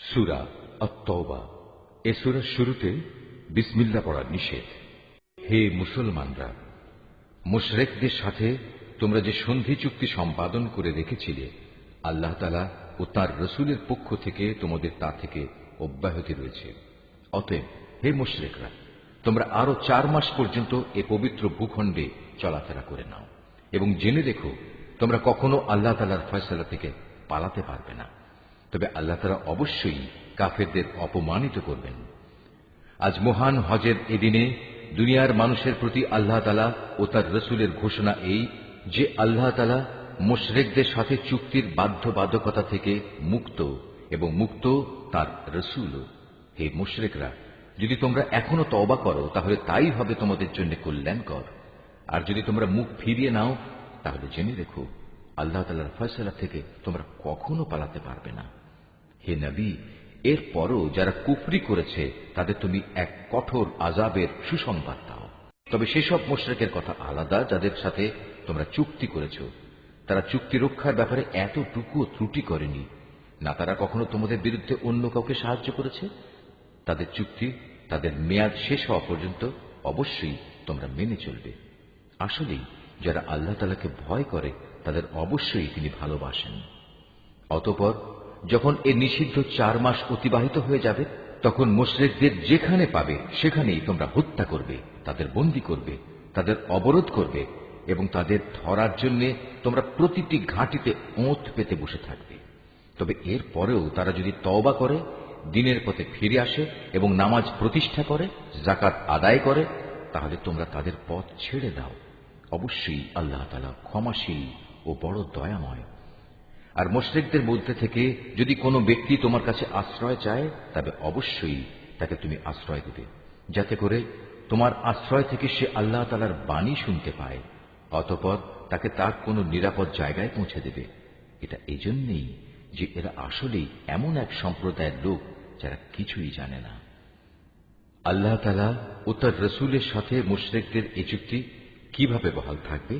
সূরা আত-তাওবা। এ সূরার শুরুতে বিসমিল্লাহ পড়া নিষেধ। হে মুসলমানরা, মুশরিকদের সাথে তোমরা যে সন্ধি চুক্তি সম্পাদন করে রেখেছিলে, আল্লাহ তাআলা ও তার রাসূলের পক্ষ থেকে তোমাদের তা থেকে অব্যাহতি রয়েছে। অতএব হে মুশরিকরা, তোমরা আরো 4 মাস পর্যন্ত এ পবিত্র ভূখণ্ডে চলাফেরা করে নাও এবং জেনে রেখো তোমরা কখনো আল্লাহ তাআলার ফয়সালা থেকে পালাতে পারবে না। তবে আল্লাহ তাআলা অবশ্যই কাফেরদের অপমানিত করবেন। আজ মহান হজের এদিনে দুনিয়ার মানুষের প্রতি আল্লাহ তাআলা ও তার রাসূলের ঘোষণা এই যে আল্লাহ তাআলা মুশরিকদের সাথে চুক্তির বাধ্যবাধকতা থেকে মুক্ত এবং মুক্ত তার রাসূলও। হে মুশরিকরা, যদি তোমরা এখনো তওবা করো তাহলে তাই হবে তোমাদের জন্য কল্যাণকর, আর যদি তোমরা মুখ ফিরিয়ে নাও তাহলে জেনে রেখো আল্লাহ তাআলার ফয়সালা থেকে তোমরা কখনো পালাতে পারবে না। হে নবী, এরপরও যারা কুফরি করেছে তাদের তুমি এক কঠোর আযাবের সুসংবাদ দাও। তবে সেসব মুশরিকের কথা আলাদা যাদের সাথে তোমরা চুক্তি করেছ। তারা চুক্তি রক্ষার ব্যাপারে এতটুকুও ত্রুটি করেনি, না তারা কখনো তোমাদের বিরুদ্ধে অন্য কাউকে সাহায্য করেছে। তাদের চুক্তি তাদের মেয়াদ শেষ হওয়া পর্যন্ত অবশ্যই তোমরা মেনে চলবে। আসলেই যারা আল্লাহ তাআলাকে ভয় করে তাদের অবশ্যই তিনি ভালোবাসেন। অতঃপর যখন এ নিষিদ্ধ 4 মাস অতিবাহিত হয়ে যাবে, তখন মুশরিকদের যেখানে পাবে সেখানেই তোমরা হত্যা করবে, তাদের বন্দী করবে, তাদের অবরোধ করবে এবং তাদের ধরার জন্য তোমরা প্রতিটি ঘাঁটিতে ওঁত পেতে বসে থাকবে। তবে এর পরেও তারা যদি তওবা করে, দ্বীনের পথে ফিরে আসে এবং নামাজ প্রতিষ্ঠা করে, যাকাত আদায় করে, তাহলে তোমরা তাদের পথ ছেড়ে দাও। অবশ্যই আল্লাহ তাআলা ক্ষমাশীল ও বড় দয়াময়। আর মুশরিকদের মধ্যে থেকে যদি কোনো ব্যক্তি তোমার কাছে আশ্রয় চায়, তবে অবশ্যই তাকে তুমি আশ্রয় দেবে, যাতে করে তোমার আশ্রয় থেকে সে আল্লাহ তাআলার বাণী শুনতে পায়। অতঃপর তাকে তার কোনো নিরাপদ জায়গায় পৌঁছে দেবে। এটা এজন্যই যে এরা আসলেই এমন এক সম্প্রদায়ের লোক যারা কিছুই জানে না। আল্লাহ তাআলা ও তার রাসূলের সাথে মুশরিকদের এই চুক্তি কিভাবে বহাল থাকবে?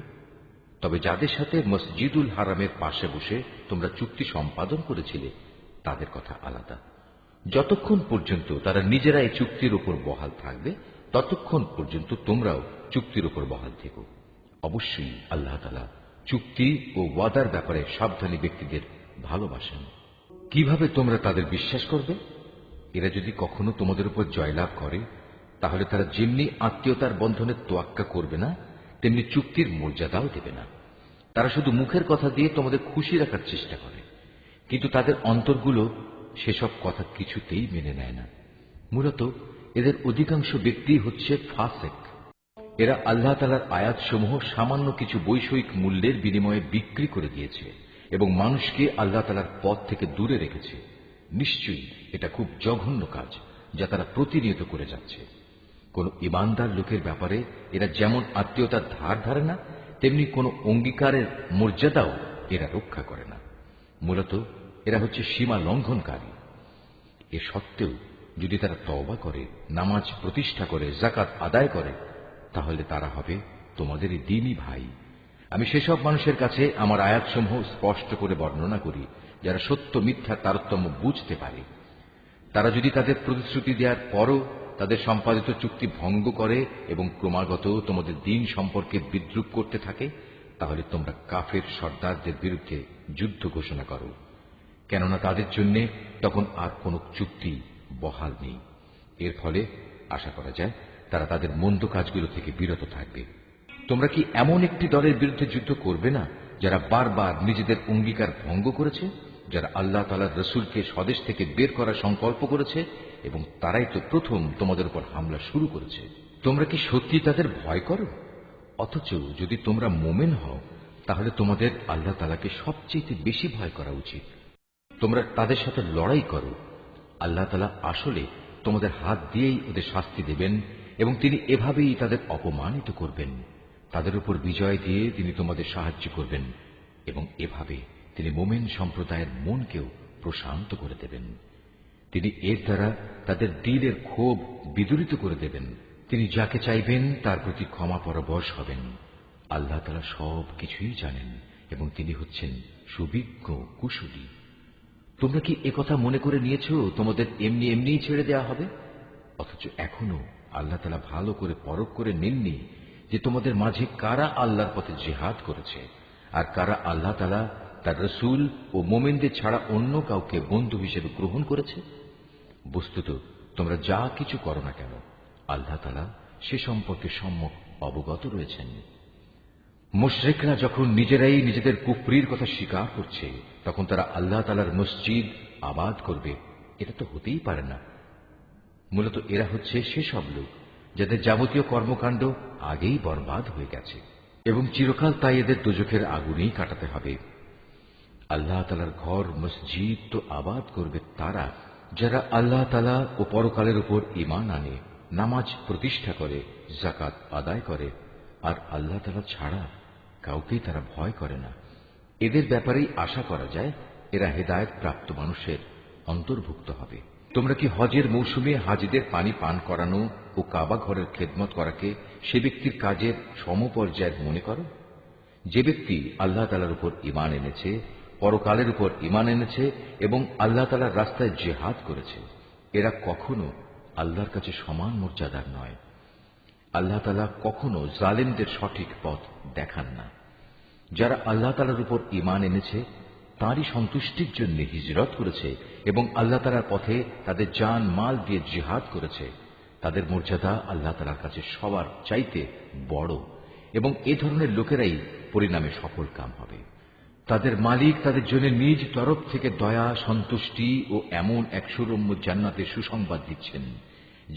তবে যাদের সাথে মসজিদুল হারামের পাশে বসে তোমরা চুক্তি সম্পাদন করেছিলে তাদের কথা আলাদা। যতক্ষণ পর্যন্ত তারা নিজেরা এই চুক্তির উপর বহাল থাকবে, ততক্ষণ পর্যন্ত তোমরাও চুক্তির উপর বহাল থেকো। অবশ্যই আল্লাহ তাআলা চুক্তি ও ওয়াদার ব্যাপারে সাবধানী ব্যক্তিদের ভালোবাসেন। কিভাবে তোমরা তাদের বিশ্বাস করবে? এরা যদি কখনো তোমাদের উপর জয়লাভ করে, তাহলে তারা যেমনি আত্মীয়তার বন্ধনের তোয়াক্কা করবে না, তেমনি চুক্তির মর্যাদাও দেবে না। তারা শুধু মুখের কথা দিয়ে তোমাদের খুশি রাখার চেষ্টা করে, কিন্তু তাদের অন্তরগুলো সেসব কথা কিছুতেই মেনে নেয় না। মূলত এদের অধিকাংশ ব্যক্তি হচ্ছে ফাসিক। এরা আল্লাহ তাআলার আয়াতসমূহ সামান্য কিছু বৈষয়িক মূল্যের বিনিময়ে বিক্রি করে দিয়েছে এবং মানুষকে আল্লাহ তাআলার পথ থেকে দূরে রেখেছে। নিশ্চয়ই এটা খুব জঘন্য কাজ যা তারা প্রতিনিয়ত করে যাচ্ছে। কোন ঈমানদার লোকের ব্যাপারে এরা যেমন আত্মীয়তার ধার ধারে না, তেমনি কোন অঙ্গীকারের মর্যাদাও এরা রক্ষা করে না। মূলত এরা হচ্ছে সীমা লঙ্ঘনকারী। এ সত্ত্বেও যদি তারা তওবা করে, নামাজ প্রতিষ্ঠা করে, যাকাত আদায় করে, তাহলে তারা হবে তোমাদেরই দ্বীনী ভাই। আমি সেসব মানুষের কাছে আমার আয়াতসমূহ স্পষ্ট করে বর্ণনা করি যারা সত্য মিথ্যার তারতম্য বুঝতে পারে। তারা যদি তাদের প্রতিশ্রুতি দেওয়ার পরও তাদের সম্পাদিত চুক্তি ভঙ্গ করে এবং ক্রমাগত তোমাদের দ্বীন সম্পর্কে বিদ্রূপ করতে থাকে, তাহলে তোমরা কাফের সর্দারদের বিরুদ্ধে যুদ্ধ ঘোষণা করো, কেননা তাদের জন্য তখন আর কোনো চুক্তি বহাল নেই। এর ফলে আশা করা যায় তারা তাদের মন্দ কাজগুলো থেকে বিরত থাকবে। তোমরা কি এমন একটি দলের বিরুদ্ধে যুদ্ধ করবে না যারা বারবার নিজেদের অঙ্গীকার ভঙ্গ করেছে, যারা আল্লাহ তাআলার রাসূলকে স্বদেশ থেকে বের করার সংকল্প করেছে এবং তারাই তো প্রথম তোমাদের উপর হামলা শুরু করেছে? তোমরা কি সত্যি তাদের ভয় করো? অথচ যদি তোমরা মুমিন হও, তাহলে তোমাদের আল্লাহ তাআলাকে সবচেয়ে বেশি ভয় করা উচিত। তোমরা তাদের সাথে লড়াই করো। আল্লাহ তাআলা আসলে তোমাদের হাত দিয়েই ওদের শাস্তি দেবেন এবং তিনি এভাবেই তাদের অপমানিত করবেন। তাদের উপর বিজয় দিয়ে তিনি তোমাদের সাহায্য করবেন এবং এভাবে তিনি মুমিন সম্প্রদায়ের মনকেও প্রশান্ত করে দেবেন। তিনি এর দ্বারা তাদের দিলের ক্ষোভ বিদূরিত করে দেবেন। তিনি যাকে চাইবেন তার প্রতি ক্ষমা পরবশ হবেন। আল্লাহ তাআলা সব কিছুই জানেন এবং তিনি হচ্ছেন সুবিজ্ঞ কুশলী। তোমরা কি একথা মনে করে নিয়েছ তোমাদের এমনি এমনিই ছেড়ে দেওয়া হবে? অথচ এখনো আল্লাহ তাআলা ভালো করে পরখ করে নেননি যে তোমাদের মাঝে কারা আল্লাহর পথে জিহাদ করেছে আর কারা আল্লাহ তাআলা তার রাসূল ও মুমিনদের ছাড়া অন্য কাউকে বন্ধু হিসেবে গ্রহণ করেছে। বস্তুত তোমরা যা কিছু করো না কেন আল্লাহ তাআলা সে সম্পর্কে সম্যক অবগত রয়েছেন। মুশরিকরা যখন নিজেরাই নিজেদের কুফরির কথা স্বীকার করছে তখন তারা আল্লাহ তাআলার মসজিদ আবাদ করবে, এটা তো হতেই পারে না। মূলত এরা হচ্ছে সেসব লোক যাদের যাবতীয় কর্মকাণ্ড আগেই বরবাদ হয়ে গেছে এবং চিরকাল তাই এদের দোজখের আগুনেই কাটাতে হবে। আল্লাহ তাআলার ঘর মসজিদ তো আবাদ করবে তারা যারা আল্লাহ তাআলা ও পরকালের উপর ঈমান আনে, নামাজ প্রতিষ্ঠা করে, যাকাত আদায় করে আর আল্লাহ তাআলা ছাড়া কাউকেই তারা ভয় করে না। এদের ব্যাপারেই আশা করা যায় এরা হেদায়েত প্রাপ্ত মানুষের অন্তর্ভুক্ত হবে। তোমরা কি হজের মৌসুমে হাজিদের পানি পান করানো ও কাবা ঘরের খেদমত করাকে সে ব্যক্তির কাজের সমপর্যায়ের মনে করো? যে ব্যক্তি আল্লাহ তাআলার উপর ঈমান এনেছে, পরকালের উপর ঈমান এনেছে এবং আল্লাহ তাআলার রাস্তায় জিহাদ করেছে, এরা কখনো আল্লাহর কাছে সমান মর্যাদার নয়। আল্লাহ তাআলা কখনো জালেমদের সঠিক পথ দেখান না। যারা আল্লাহ তাআলার উপর ঈমান এনেছে তাঁরই সন্তুষ্টির জন্য হিজরত করেছে এবং আল্লাহ তাআলার পথে তাদের জান মাল দিয়ে জিহাদ করেছে, তাদের মর্যাদা আল্লাহ তাআলার কাছে সবার চাইতে বড় এবং এ ধরনের লোকেরাই পরিণামে সফল কাম হবে। তাদের মালিক তাদের জন্য নিজ তরফ থেকে দয়া, সন্তুষ্টি ও এমন এক সুরম্য জান্নাতের সুসংবাদ দিচ্ছেন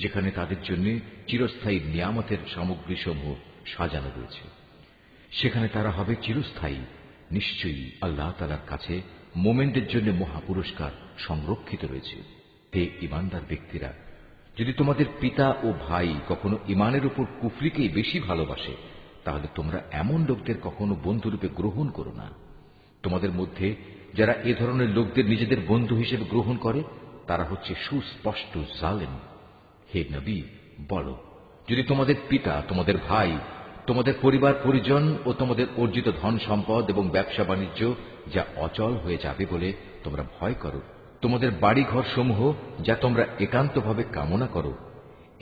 যেখানে তাদের জন্য চিরস্থায়ী নিয়ামতের সামগ্রীসমূহ সাজানো রয়েছে। সেখানে তারা হবে চিরস্থায়ী। নিশ্চয়ই আল্লাহ তাআলার কাছে মোমেনদের জন্য মহাপুরস্কার সংরক্ষিত রয়েছে। হে ঈমানদার ব্যক্তিরা, যদি তোমাদের পিতা ও ভাই কখনো ঈমানের উপর কুফরিকেই বেশি ভালোবাসে তাহলে তোমরা এমন লোকদের কখনো বন্ধুরূপে গ্রহণ করো না। তোমাদের মধ্যে যারা এ ধরনের লোকদের নিজেদের বন্ধু হিসেবে গ্রহণ করে তারা হচ্ছে সুস্পষ্ট জালেম। হে নবী, বলো, যদি তোমাদের পিতা, তোমাদের ভাই, তোমাদের পরিবার পরিজন ও তোমাদের অর্জিত ধন সম্পদ এবং ব্যবসা বাণিজ্য যা অচল হয়ে যাবে বলে তোমরা ভয় করো, তোমাদের বাড়িঘর সমূহ যা তোমরা একান্তভাবে কামনা করো,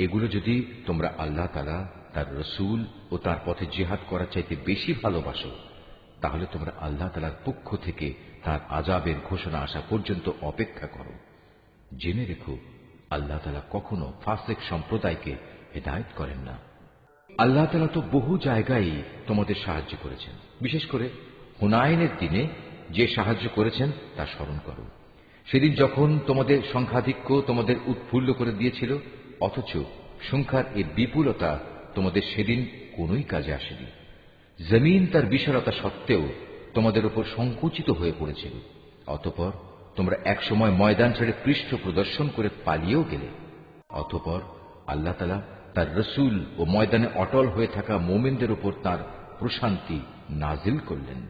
এগুলো যদি তোমরা আল্লাহ তাআলা, তার রাসূল ও তার পথে জিহাদ করার চাইতে বেশি ভালোবাসো তাহলে তোমরা আল্লাহ তাআলার পক্ষ থেকে তার আযাবের ঘোষণা আসা পর্যন্ত অপেক্ষা করো। জেনে রেখো, আল্লাহ তাআলা কখনো ফাসিক সম্প্রদায়কে হেদায়েত করেন না। আল্লাহ তাআলা তো বহু জায়গায় তোমাদের সাহায্য করেছেন। বিশেষ করে হুনাইনের দিনে যে সাহায্য করেছেন তা স্মরণ করো। সেদিন যখন তোমাদের সংখ্যাধিক্য তোমাদের উৎফুল্ল করে দিয়েছিল, অথচ সংখ্যার এই বিপুলতা তোমাদের সেদিন কোনোই কাজে আসেনি। জমিন তার বিশালতা সত্ত্বেও তোমাদের উপর সংকুচিত হয়ে পড়েছিল। অতঃপর তোমরা একসময় ময়দান ছেড়ে পৃষ্ঠ প্রদর্শন করে পালিয়েও গেলে। অতঃপর আল্লাহ তাআলা তার রাসূল ও ময়দানে অটল হয়ে থাকা মুমিনদের উপর তার প্রশান্তি নাজিল করলেন।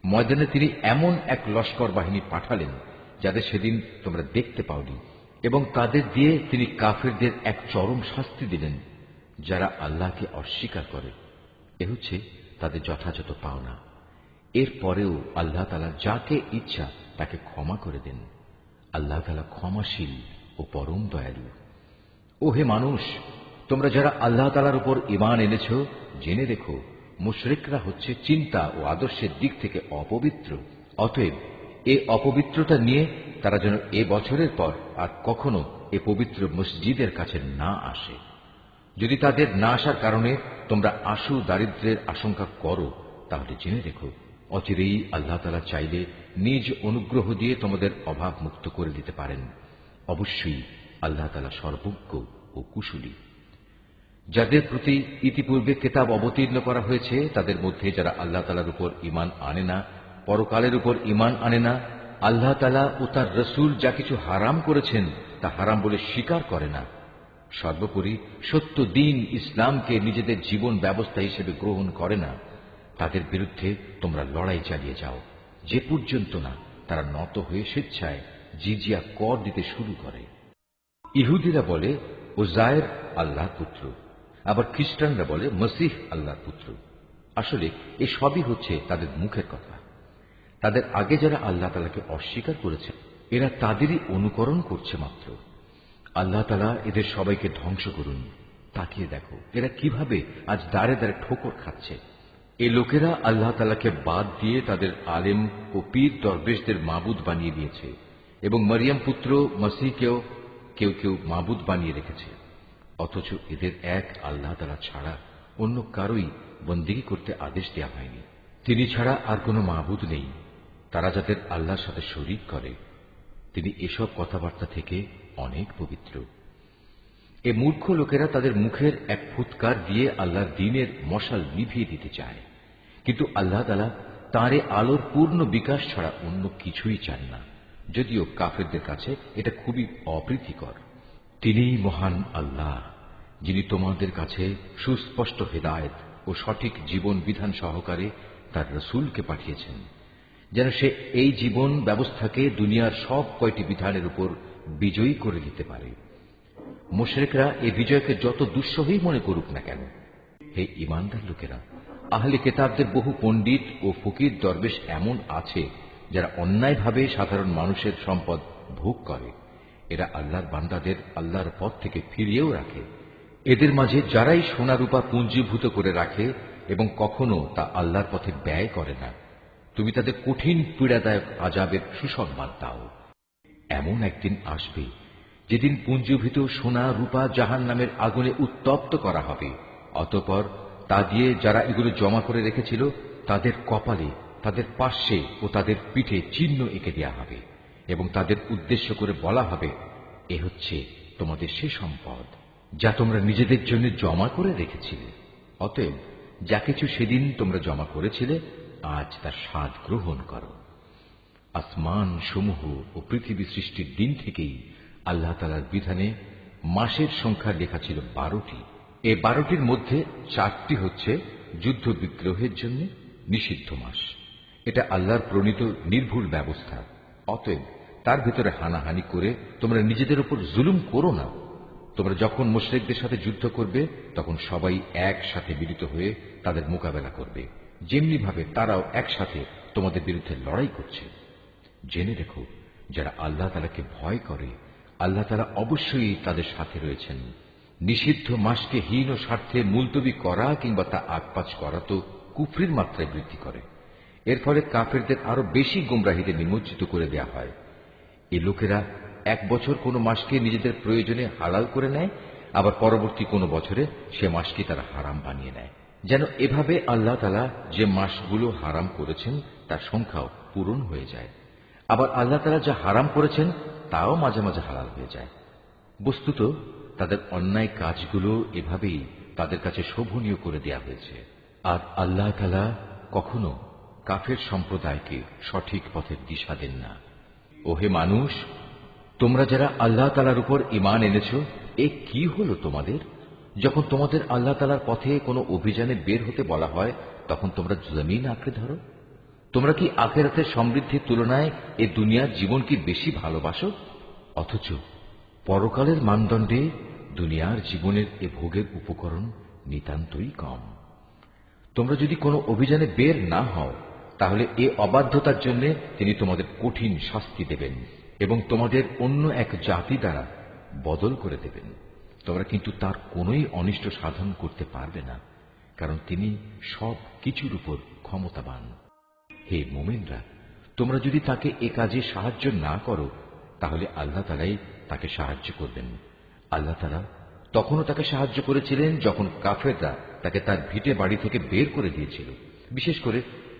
ময়দানে তিনি এমন এক লস্কর বাহিনী পাঠালেন যাদের সেদিন তোমরা দেখতে পাওনি, এবং তাদের দিয়ে তিনি কাফিরদের এক চরম শাস্তি দিলেন। যারা আল্লাহকে অস্বীকার করে এ হচ্ছে তাদের যথাযথ পাওনা। এরপরেও আল্লাহ তাআলা যাকে ইচ্ছা তাকে ক্ষমা করে দেন। আল্লাহ তাআলা ক্ষমাশীল ও পরম দয়ালু। ও হে মানুষ, তোমরা যারা আল্লাহ তাআলার উপর ঈমান এনেছ, জেনে রেখো মুশরিকরা হচ্ছে চিন্তা ও আদর্শের দিক থেকে অপবিত্র। অতএব এ অপবিত্রতা নিয়ে তারা যেন এ বছরের পর আর কখনো এ পবিত্র মসজিদের কাছে না আসে। যদি তাদের না আসার কারণে তোমরা আশু দারিদ্র্যের আশঙ্কা করো তাহলে জেনে রেখো অচিরেই আল্লাহ তাআলা চাইলে নিজ অনুগ্রহ দিয়ে তোমাদের অভাব মুক্ত করে দিতে পারেন। অবশ্যই আল্লাহ তাআলা সর্বজ্ঞ ও কুশলী। যাদের প্রতি ইতিপূর্বে কিতাব অবতীর্ণ করা হয়েছে তাদের মধ্যে যারা আল্লাহ তাআলার উপর ঈমান আনে না, পরকালের উপর ঈমান আনে না, আল্লাহ তাআলা ও তার রাসূল যা কিছু হারাম করেছেন তা হারাম বলে স্বীকার করে না, সর্বোপরি সত্য দ্বীন ইসলামকে নিজেদের জীবন ব্যবস্থা হিসেবে গ্রহণ করে না, তাদের বিরুদ্ধে তোমরা লড়াই চালিয়ে যাও যে পর্যন্ত না তারা নত হয়ে স্বেচ্ছায় জিজিয়া কর দিতে শুরু করে। ইহুদিরা বলে উযায়ের আল্লাহর পুত্র, আবার খ্রিস্টানরা বলে মসীহ আল্লাহর পুত্র। আসলে এ সবই হচ্ছে তাদের মুখের কথা। তাদের আগে যারা আল্লাহ তাআলাকে অস্বীকার করেছে এরা তাদেরই অনুকরণ করছে মাত্র। আল্লাহ তাআলা এদের সবাইকে ধ্বংস করুন। তাকিয়ে দেখো এরা কিভাবে আজ দাঁড়ে দাঁড়ে ঠোকর খাচ্ছে। এই লোকেরা আল্লাহ তাআলাকে বাদ দিয়ে তাদের আলেম ও পীর দরবেশদের মাবুদ বানিয়ে দিয়েছে এবং মরিয়ম পুত্র মসিহকেও কেউ কেউ মাবুদ বানিয়ে রেখেছে। অথচ এদের এক আল্লাহ তাআলা ছাড়া অন্য কারোই বন্দেগী করতে আদেশ দেওয়া হয়নি। তিনি ছাড়া আর কোনো মাবুদ নেই। তারা যাদের আল্লাহর সাথে শরীক করে তিনি এসব কথাবার্তা থেকে অনেক পবিত্র। এ মূর্খ লোকেরা তাদের মুখের এক ফুৎকার দিয়ে আল্লাহর দ্বীনের মশাল নিভিয়ে দিতে চায়, কিন্তু আল্লাহ তাআলা তাঁর আলোর পূর্ণ বিকাশ ছাড়া অন্য কিছুই চান না, যদিও কাফেরদের কাছে এটা খুবই অপ্রীতিকর। তিনিই মহান আল্লাহ, যিনি তোমাদের কাছে সুস্পষ্ট হেদায়েত ও সঠিক জীবন বিধান সহকারে তার রাসূলকে পাঠিয়েছেন, যেন সে এই জীবন ব্যবস্থাকে দুনিয়ার সব কয়টি বিধানের উপর বিজয়ী করে দিতে পারে। মুশরিকরা এই বিজয়কে যত দুঃসহই মনে করুক না কেন, হে ঈমানদার লোকেরা, আহলে কিতাবদের বহু পণ্ডিত ও ফকির দরবেশ এমন আছে যারা অন্যায়ভাবে সাধারণ মানুষের সম্পদ ভোগ করে। এরা আল্লাহর বান্দাদের আল্লাহর পথ থেকে ফিরিয়েও রাখে। এদের মাঝে যারাই সোনা রূপা পুঞ্জীভূত করে রাখে এবং কখনো তা আল্লাহর পথে ব্যয় করে না, তুমি তাদের কঠিন পীড়াদায়ক আযাবের সুসংবাদ দাও। এমন একদিন আসবে যেদিন পুঞ্জীভূত সোনা রূপা জাহান্নামের আগুনে উত্তপ্ত করা হবে। অতঃপর তা দিয়ে যারা এগুলো জমা করে রেখেছিল তাদের কপালে, তাদের পার্শ্বে ও তাদের পিঠে চিহ্ন এঁকে দেওয়া হবে এবং তাদের উদ্দেশ্য করে বলা হবে, এ হচ্ছে তোমাদের সে সম্পদ যা তোমরা নিজেদের জন্য জমা করে রেখেছিলে। অতএব যা কিছু সেদিন তোমরা জমা করেছিলে আজ তার স্বাদ গ্রহণ করো। আসমান সমূহ ও পৃথিবী সৃষ্টির দিন থেকেই আল্লাহ তাআলার বিধানে মাসের সংখ্যা লেখা ছিল 12টি। এই 12টির মধ্যে 4টি হচ্ছে যুদ্ধ বিগ্রহের জন্য নিষিদ্ধ মাস। এটা আল্লাহর প্রণীত নির্ভুল ব্যবস্থা। অতএব তার ভিতরে হানাহানি করে তোমরা নিজেদের উপর জুলুম করো না। তোমরা যখন মুশরিকদের সাথে যুদ্ধ করবে তখন সবাই একসাথে মিলিত হয়ে তাদের মোকাবেলা করবে, যেমনি ভাবে তারাও একসাথে তোমাদের বিরুদ্ধে লড়াই করছে। জেনে রেখো, যারা আল্লাহ তাআলাকে ভয় করে আল্লাহ তাআলা অবশ্যই তাদের সাথে রয়েছেন। নিষিদ্ধ মাসকে হীন ও স্বার্থে মুলতবি করা কিংবা তা আগপাচ করা তো কুফরির মাত্রায় বৃদ্ধি করে। এর ফলে কাফেরদের আরো বেশি গোমরাহিতে নিমজ্জিত করে দেয়া হয়। এই লোকেরা এক বছর কোনো মাসকে নিজেদের প্রয়োজনে হালাল করে নেয়, আবার পরবর্তী কোনো বছরে সে মাসকে তারা হারাম বানিয়ে নেয়, যেন এভাবে আল্লাহ তাআলা যে মাসগুলো হারাম করেছেন তার সংখ্যাও পূরণ হয়ে যায়। আবার আল্লাহ তাআলা যা হারাম করেছেন তাও মাঝে মাঝে হালাল হয়ে যায়। বস্তুত তাদের অন্যায় কাজগুলো এভাবেই তাদের কাছে শোভনীয় করে দেয়া হয়েছে। আর আল্লাহ তাআলা কখনো কাফের সম্প্রদায়কে সঠিক পথের দিশা দেন না। ওহে মানুষ, তোমরা যারা আল্লাহ তাআলার উপর ঈমান এনেছ, এ কি হলো তোমাদের? যখন তোমাদের আল্লাহ তাআলার পথে কোনো অভিযানে বের হতে বলা হয় তখন তোমরা জমিন আঁকড়ে ধরো। তোমরা কি আখিরাতের সমৃদ্ধির তুলনায় এ দুনিয়ার জীবন কি বেশি ভালোবাসো? অথচ পরকালের মানদণ্ডে দুনিয়ার জীবনের এ ভোগের উপকরণ নিতান্তই কম। তোমরা যদি কোনো অভিযানে বের না হও তাহলে এ অবাধ্যতার জন্য তিনি তোমাদের কঠিন শাস্তি দেবেন এবং তোমাদের অন্য এক জাতি দ্বারা বদল করে দেবেন। তোমরা কিন্তু তার কোনোই অনিষ্ট সাধন করতে পারবে না, কারণ তিনি সব কিছুর উপর ক্ষমতাবান। হে মুমিনরা, তোমরা যদি তাকে এ কাজে সাহায্য না করো তাহলে আল্লাহ তাআলাই তাকে সাহায্য করবেন। আল্লাহ তাআলা তখনও তাকে সাহায্য করেছিলেন যখন কাফেররা তাকে তার ভিটে বাড়ি থেকে বের করে দিয়েছিল, বিশেষ করে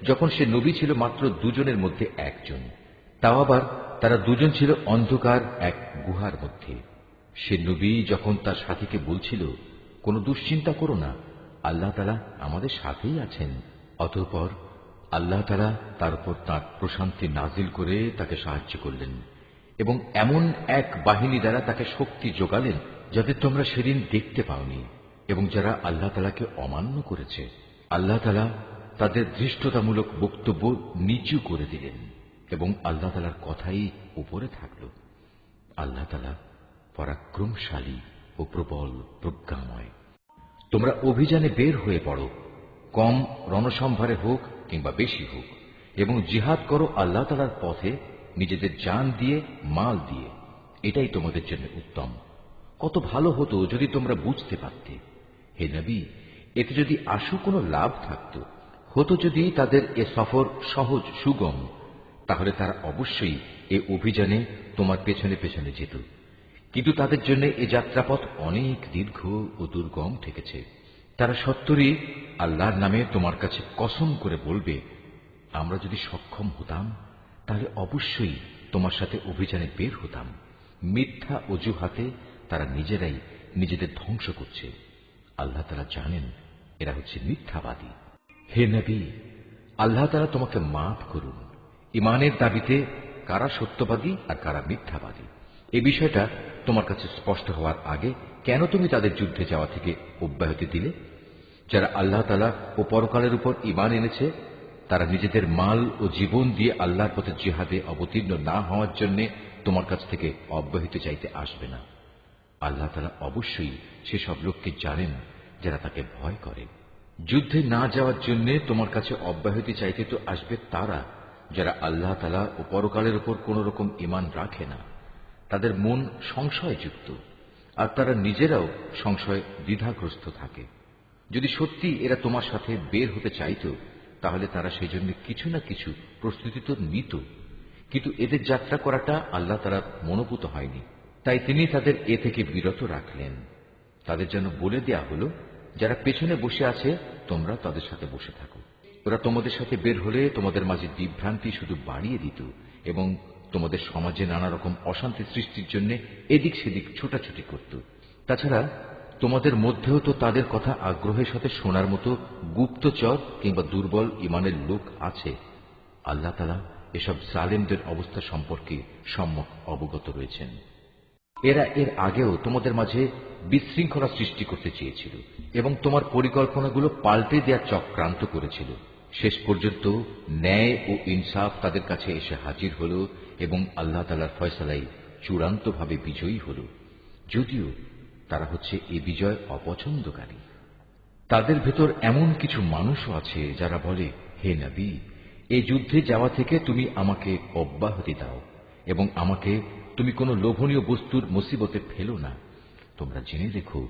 যখন সে নবী ছিল মাত্র দুজনের মধ্যে একজন, তাও আবার তারা দুজন ছিল অন্ধকার এক গুহার মধ্যে। সে নবী যখন তার সাথীকে বলছিল, কোনো দুশ্চিন্তা করো না, আল্লাহ তাআলা আমাদের সাথেই আছেন। অতঃপর আল্লাহ তাআলা তার উপর তাঁর প্রশান্তি নাজিল করে তাকে সাহায্য করলেন এবং এমন এক বাহিনী দ্বারা তাকে শক্তি যোগালেন যাদের তোমরা সেদিন দেখতে পাওনি। এবং যারা আল্লাহ তাআলাকে অমান্য করেছে আল্লাহ তাআলা তাদের ধৃষ্টতামূলক বক্তব্য নিচু করে দিলেন এবং আল্লাহ তাআলার কথাই উপরে থাকল। আল্লাহ তাআলা পরাক্রমশালী ও প্রবল প্রজ্ঞাময়। তোমরা অভিযানে বের হয়ে পড়ো, কম রণসম্ভারে হোক কিংবা বেশি হোক, এবং জিহাদ করো আল্লাহ তাআলার পথে নিজেদের জান দিয়ে, মাল দিয়ে। এটাই তোমাদের জন্য উত্তম। কত ভালো হতো যদি তোমরা বুঝতে পারতে। হে নবী, এতে যদি আশু কোনো লাভ থাকত, হতো যদি তাদের এ সফর সহজ সুগম, তাহলে তারা অবশ্যই এ অভিযানে তোমার পেছনে পেছনে যেত। কিন্তু তাদের জন্য এ যাত্রাপথ অনেক দীর্ঘ ও দুর্গম ঠেকেছে। তারা সত্তরই আল্লাহর নামে তোমার কাছে কসম করে বলবে, আমরা যদি সক্ষম হতাম তাহলে অবশ্যই তোমার সাথে অভিযানে বের হতাম। মিথ্যা অজুহাতে তারা নিজেরাই নিজেদের ধ্বংস করছে। আল্লাহ তাআলা জানেন এরা হচ্ছে মিথ্যাবাদী। হে নবী, আল্লাহ তাআলা তোমাকে মাফ করুন। ঈমানের দাবিতে কারা সত্যবাদী আর কারা মিথ্যাবাদী এই বিষয়টা তোমার কাছে স্পষ্ট হওয়ার আগে কেন তুমি তাদের যুদ্ধে যাওয়া থেকে অব্যাহতি দিলে? যারা আল্লাহ তাআলা ও পরকালের উপর ঈমান এনেছে, তারা নিজেদের মাল ও জীবন দিয়ে আল্লাহর পথে জিহাদে অবতীর্ণ না হওয়ার জন্য তোমার কাছ থেকে অব্যাহতি চাইতে আসবে না। আল্লাহ তাআলা অবশ্যই সেসব লোককে জানেন যারা তাকে ভয় করে। যুদ্ধে না যাওয়ার জন্য তোমার কাছে অব্যাহতি চাইতে তো আসবে তারা যারা আল্লাহ তাআলা ও পরকালের উপর কোন রকম ঈমান রাখে না। তাদের মন সংশয়যুক্ত আর তারা নিজেরাও সংশয় দ্বিধাগ্রস্ত থাকে। যদি সত্যি এরা তোমার সাথে বের হতে চাইত, তাহলে তারা সেজন্য কিছু না কিছু প্রস্তুতি তো নিত, কিন্তু এদের যাত্রা করাটা আল্লাহ তাআলার মনোপুত হয়নি, তাই তিনি তাদের এ থেকে বিরত রাখলেন। তাদের যেন বলে দেয়া হলো, যারা পেছনে বসে আছে তোমরা তাদের সাথে বসে থাকো। ওরা তোমাদের সাথে বের হলে তোমাদের মাঝে বিভ্রান্তি শুধু বাড়িয়ে দিত এবং তোমাদের সমাজে নানা রকম অশান্তি সৃষ্টির জন্য এদিক সেদিক ছোটাছুটি করত। তাছাড়া তোমাদের মধ্যেও তো তাদের কথা আগ্রহের সাথে শোনার মতো গুপ্তচর কিংবা দুর্বল ঈমানের লোক আছে। আল্লাহ তাআলা এসব জালেমদের অবস্থা সম্পর্কে সম্যক অবগত রয়েছেন। এরা এর আগেও তোমাদের মাঝে বিশৃঙ্খলা সৃষ্টি করতে চেয়েছিল এবং তোমার পরিকল্পনাগুলো পাল্টে দেওয়ার চক্রান্ত করেছিল। শেষ পর্যন্ত ন্যায় ও ইনসাফ তাদের কাছে এসে হাজির হল এবং আল্লাহ তাআলার ফয়সালাই চূড়ান্তভাবে বিজয়ী হল, যদিও তারা হচ্ছে এ বিজয় অপছন্দকারী। তাদের ভেতর এমন কিছু মানুষও আছে যারা বলে, হে নবী, এই যুদ্ধে যাওয়া থেকে তুমি আমাকে অব্যাহতি দাও এবং আমাকে তুমি কোনো লোভনীয় বস্তুর মুসিবতে ফেলো না। তোমরা জেনে রেখো,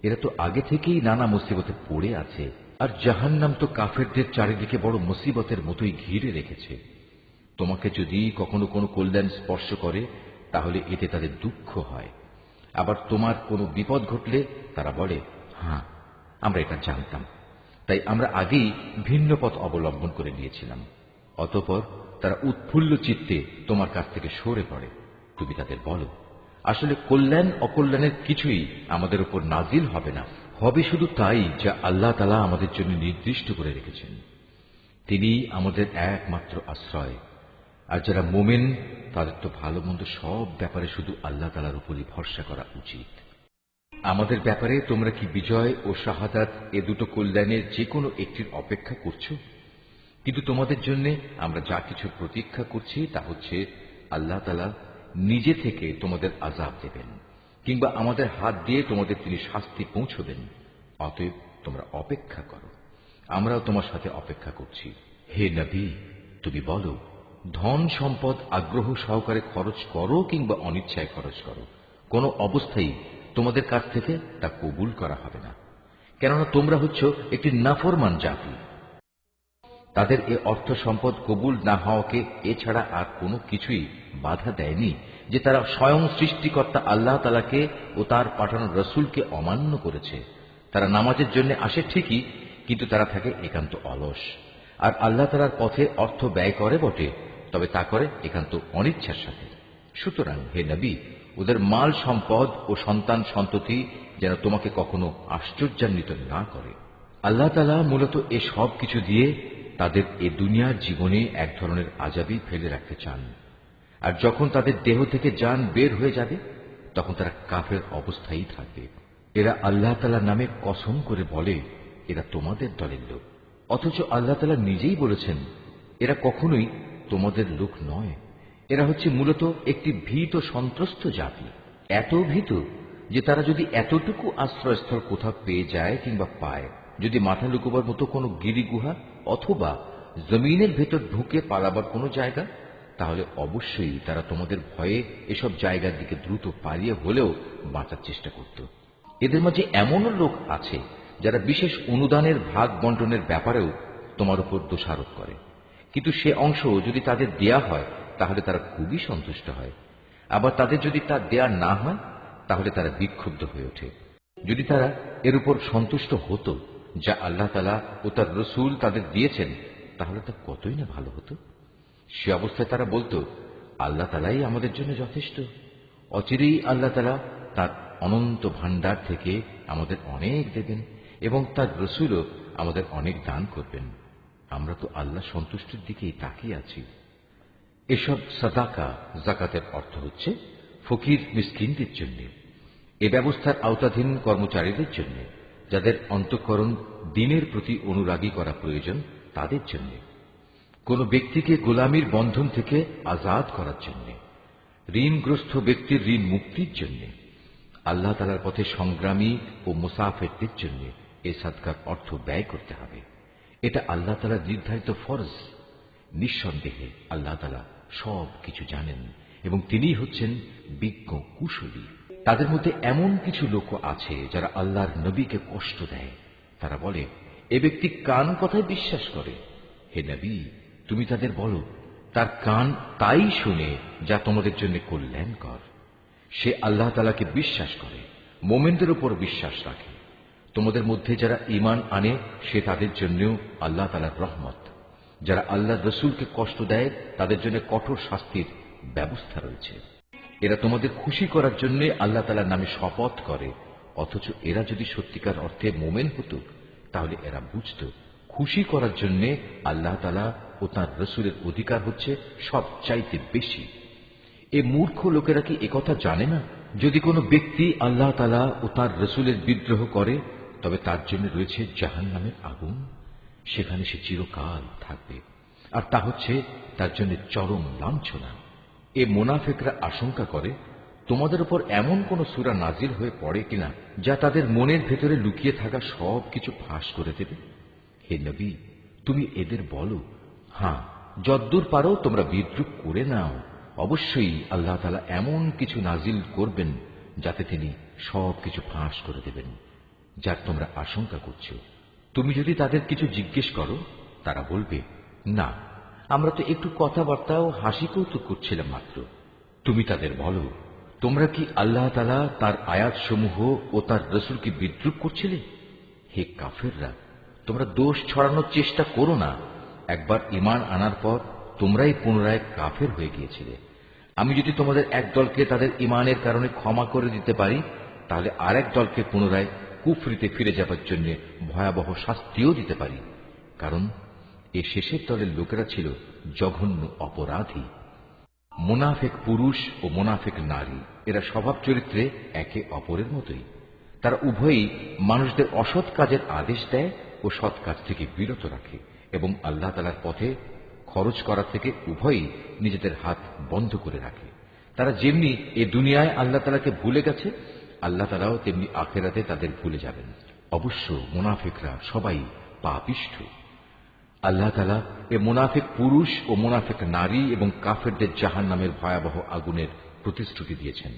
এরা তো আগে থেকেই নানা মুসিবতে পড়ে আছে, আর জাহান্নাম তো কাফেরদের চারিদিকে বড় মুসিবতের মতোই ঘিরে রেখেছে। তোমাকে যদি কখনো কোনো কল্যাণ স্পর্শ করে তাহলে এতে তাদের দুঃখ হয়, আবার তোমার কোনো বিপদ ঘটলে তারা বলে, হ্যাঁ আমরা এটা জানতাম, তাই আমরা আগেই ভিন্ন পথ অবলম্বন করে নিয়েছিলাম। অতঃপর তারা উৎফুল্ল চিত্তে তোমার কাছ থেকে সরে পড়ে। তুমি তাদের বলো, আসলে কল্যাণ অকল্যাণের কিছুই আমাদের উপর নাজিল হবে না, হবে শুধু তাই যা আল্লাহ তাআলা আমাদের জন্য নির্দিষ্ট করে রেখেছেন। তিনি আমাদের একমাত্র আশ্রয়। আর যারা মুমিন তাদের তো ভালো মন্দ সব ব্যাপারে শুধু আল্লাহ তাআলার উপরই ভরসা করা উচিত। আমাদের ব্যাপারে তোমরা কি বিজয় ও শাহাদাত এ দুটো কল্যাণের যে কোনো একটির অপেক্ষা করছো? কিন্তু তোমাদের জন্য আমরা যা কিছু প্রতীক্ষা করছি তা হচ্ছে আল্লাহ তাআলা নিজে থেকে তোমাদের আযাব দেবেন, কিংবা আমাদের হাত দিয়ে তোমাদের তিনি শাস্তি পৌঁছবেন। অতএব তোমরা অপেক্ষা করো, আমরাও তোমার সাথে অপেক্ষা করছি। হে নবী, তুমি বলো, ধন সম্পদ আগ্রহ সহকারে খরচ করো কিংবা অনিচ্ছায় খরচ করো, কোনো অবস্থায় তোমাদের কাছ থেকে তা কবুল করা হবে না, কেননা তোমরা হচ্ছ একটি নাফরমান জাতি। তাদের এ অর্থ সম্পদ কবুল না হওয়াকে এছাড়া আর কোনো কিছুই বাধা দেয়নি যে তারা স্বয়ং সৃষ্টিকর্তা আল্লাহ তাআলাকে ও তার পাঠানো রসুলকে অমান্য করেছে। তারা নামাজের জন্য আসে ঠিকই, কিন্তু তারা থাকে একান্ত অলস, আর আল্লাহ তাআলার পথে অর্থ ব্যয় করে বটে, তবে তা করে একান্ত অনিচ্ছার সাথে। সুতরাং হে নবী, ওদের মাল সম্পদ ও সন্তান সন্ততি যেন তোমাকে কখনো আশ্চর্যান্বিত না করে। আল্লাহ তাআলা মূলত এ সব কিছু দিয়ে তাদের এ দুনিয়ার জীবনে এক ধরনের আযাবই ফেলে রাখতে চান, আর যখন তাদের দেহ থেকে জান বের হয়ে যাবে তখন তারা কাফের অবস্থায় থাকবে। এরা আল্লাহ তাআলার নামে কসম করে বলে এরা তোমাদের দলের লোক, অথচ আল্লাহ তাআলা নিজেই বলেছেন এরা কখনোই তোমাদের লোক নয়। এরা হচ্ছে মূলত একটি ভীত সন্ত্রস্ত জাতি, এত ভীত যে তারা যদি এতটুকু আশ্রয়স্থল কোথাও পেয়ে যায় কিংবা পায়, যদি মাথা লুকোবার মতো কোনো গিরিগুহা অথবা জমিনের ভেতর ঢুকে পালাবার কোনো জায়গা, তাহলে অবশ্যই তারা তোমাদের ভয়ে এসব জায়গার দিকে দ্রুত পালিয়ে হলেও বাঁচার চেষ্টা করত। এদের মাঝে এমনও লোক আছে যারা বিশেষ অনুদানের ভাগ বন্টনের ব্যাপারেও তোমার উপর দোষারোপ করে, কিন্তু সে অংশ যদি তাদের দেয়া হয় তাহলে তারা খুবই সন্তুষ্ট হয়, আবার তাদের যদি তা দেয়া না হয় তাহলে তারা বিক্ষুব্ধ হয়ে ওঠে। যদি তারা এর উপর সন্তুষ্ট হতো যা আল্লাহ তাআলা ও তার রসূল তাদের দিয়েছেন তাহলে তা কতই না ভালো হতো। সে অবস্থায় তারা বলতো, আল্লাহ তাআলাই আমাদের জন্য যথেষ্ট, অচিরেই আল্লাহ তাআলা তার অনন্ত ভাণ্ডার থেকে আমাদের অনেক দেবেন এবং তার রসূলও আমাদের অনেক দান করবেন। আমরা তো আল্লাহ সন্তুষ্টির দিকেই তাকিয়ে আছি। এসব সাদাকা যাকাতের অর্থ হচ্ছে ফকির মিসকিনদের জন্য, এ ব্যবস্থার আওতাধীন কর্মচারীদের জন্য, যাদের অন্তঃকরণ দ্বীনের প্রতি অনুরাগী করা প্রয়োজন তাদের জন্য, কোন ব্যক্তিকে গোলামির বন্ধন থেকে আজাদ করার জন্য, ঋণগ্রস্ত ব্যক্তির ঋণ মুক্তির জন্য, আল্লাহ তাআলার পথে সংগ্রামী ও মুসাফিরদের জন্য এই সাদকার অর্থ ব্যয় করতে হবে। এটা আল্লাহ তাআলার নির্ধারিত ফরজ। নিঃসন্দেহে আল্লাহ তাআলা সব কিছু জানেন এবং তিনিই হচ্ছেন বিজ্ঞ কুশলী। তাদের মধ্যে এমন কিছু লোক আছে যারা আল্লাহর নবীকে কষ্ট দেয়। তারা বলে, এ ব্যক্তি কান কথায় বিশ্বাস করে। হে নবী, তুমি তাদের বলো, তার কান তাই শুনে যা তোমাদের জন্য কল্যাণকর। সে আল্লাহ তাআলাকে বিশ্বাস করে, মোমেনদের উপর বিশ্বাস রাখে। তোমাদের মধ্যে যারা ঈমান আনে সে তাদের জন্যও আল্লাহ তাআলার রহমত। যারা আল্লাহর রসূলকে কষ্ট দেয় তাদের জন্য কঠোর শাস্তির ব্যবস্থা রয়েছে। এরা তোমাদের খুশি করার জন্য আল্লাহ তাআলার নামে শপথ করে, অথচ এরা যদি সত্যিকার অর্থে মোমেন হতো তাহলে এরা বুঝত খুশি করার জন্য আল্লাহ তাআলা ও তাঁর রসূলের অধিকার হচ্ছে সবচাইতে বেশি। এ মূর্খ লোকেরা কি একথা জানে না? যদি কোনো ব্যক্তি আল্লাহ তাআলা ও তাঁর রসূলের বিদ্রোহ করে তবে তার জন্য রয়েছে জাহান্নামের আগুন, সেখানে সে চিরকাল থাকবে, আর তা হচ্ছে তার জন্য চরম লাঞ্ছনা। এ মুনাফিকরা আশঙ্কা করে তোমাদের উপর এমন কোন সূরা নাজিল হয়ে পড়ে কিনা যা তাদের মনের ভেতরে লুকিয়ে থাকা সব কিছু ফাঁস করে দেবে। হে নবী, তুমি এদের বলো, হ্যাঁ, যদ্দূর পারো তোমরা বিদ্রুপ করে নাও, অবশ্যই আল্লাহ তাআলা এমন কিছু নাজিল করবেন যাতে তিনি সব কিছু ফাঁস করে দেবেন যার তোমরা আশঙ্কা করছো। তুমি যদি তাদের কিছু জিজ্ঞেস করো তারা বলবে, না, আমরা তো একটু কথাবার্তা ও হাসি কৌতুক করছিলাম মাত্র। তুমি তাদের বলো, তোমরা কি আল্লাহ তাআলা তার আয়াতসমূহ ও তার রসূলকে বিদ্রুপ করছিলে? হে কাফেররা, তোমরা দোষ ছড়ানোর চেষ্টা করো না। একবার ঈমান আনার পর তোমরাই পুনরায় কাফের হয়ে গিয়েছিলে। আমি যদি তোমাদের এক দলকে তাদের ঈমানের কারণে ক্ষমা করে দিতে পারি তাহলে আরেক দলকে পুনরায় কুফরিতে ফিরে যাবার জন্য ভয়াবহ শাস্তিও দিতে পারি, কারণ এ শেষের দলের লোকেরা ছিল জঘন্য অপরাধী। মুনাফিক পুরুষ ও মুনাফিক নারী এরা স্বভাব চরিত্রে একে অপরের মতোই। তারা উভয়ই মানুষদের অসৎ কাজের আদেশ দেয় ও সৎ কাজ থেকে বিরত রাখে এবং আল্লাহ তাআলার পথে খরচ করা থেকে উভয়ই নিজেদের হাত বন্ধ করে রাখে। তারা যেমনি এ দুনিয়ায় আল্লাহ তাআলাকে ভুলে গেছে, আল্লাহ তাআলাও তেমনি আখিরাতে তাদের ভুলে যাবেন। অবশ্য মুনাফিকরা সবাই পাপিষ্ঠ। আল্লাহ তাআলা এ মুনাফিক পুরুষ ও মুনাফিক নারী এবং কাফেরদের জাহান্নামের ভয়াবহ আগুনের প্রতিশ্রুতি দিয়েছেন,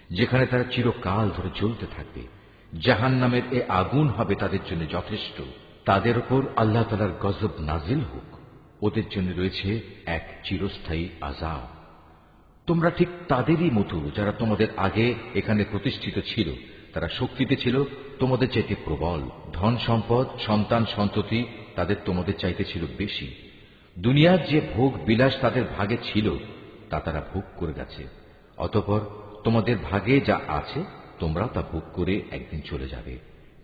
যেখানে তারা চিরকাল ধরে জ্বলতে থাকবে। জাহান্নামের এ আগুন হবে তাদের জন্য যথেষ্ট। তাদের উপর আল্লাহ তাআলার গজব নাজিল হোক। ওদের জন্য রয়েছে এক চিরস্থায়ী আযাব। তোমরা ঠিক তাদেরই মতো যারা তোমাদের আগে এখানে প্রতিষ্ঠিত ছিল। তারা শক্তিতে ছিল তোমাদের চাইতে প্রবল, ধন সম্পদ, সন্তান সন্ততি তাদের তোমাদের চাইতে ছিল বেশি। দুনিয়ার যে ভোগ বিলাস তাদের ভাগে ছিল তা তারা ভোগ করে গেছে। অতঃপর তোমাদের ভাগে যা আছে তোমরাও তা ভোগ করে একদিন চলে যাবে।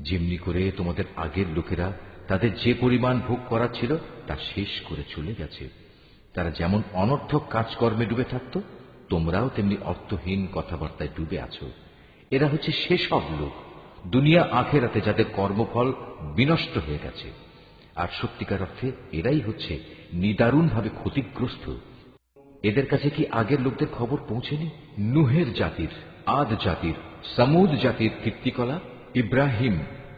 যেমনি করে তোমাদের আগের লোকেরা তাদের যে পরিমাণ ভোগ করা ছিল তা শেষ করে চলে গেছে। তারা যেমন অনর্থক কাজকর্মে ডুবে থাকত, তোমরাও তেমনি অর্থহীন কথাবার্তায় ডুবে আছো। এরা হচ্ছে সেসব লোক দুনিয়া আখেরাতে যাদের কর্মফল বিনষ্ট হয়ে গেছে, আর সত্যিকার অর্থে এরাই হচ্ছে নিদারুণভাবে ক্ষতিগ্রস্ত। এদের কাছে কি আগের লোকদের খবর পৌঁছেনি? নুহের জাতির, আদ জাতির, সামুদ জাতির কীর্তিকলা, ইব্রাহিম,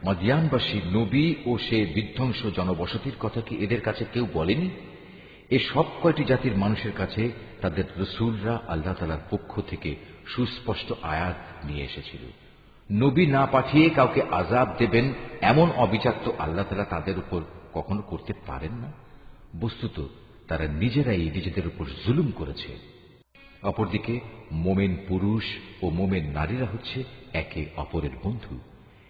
মাদিয়ানবাসী নবী ও সে বিধ্বংস জনবসতির কথা কি এদের কাছে কেউ বলেনি? এ সব কয়টি জাতির মানুষের কাছে তাদের রসুলরা আল্লাহ তাআলার পক্ষ থেকে সুস্পষ্ট আয়াত নিয়ে এসেছিল। নবী না পাঠিয়ে কাউকে আযাব দেবেন এমন অবিচার তো আল্লাহ তাআলা তাদের উপর কখনো করতে পারেন না। বস্তুত তারা নিজেরাই নিজেদের উপর জুলুম করেছে। অপরদিকে মোমেন পুরুষ ও মোমেন নারীরা হচ্ছে একে অপরের বন্ধু।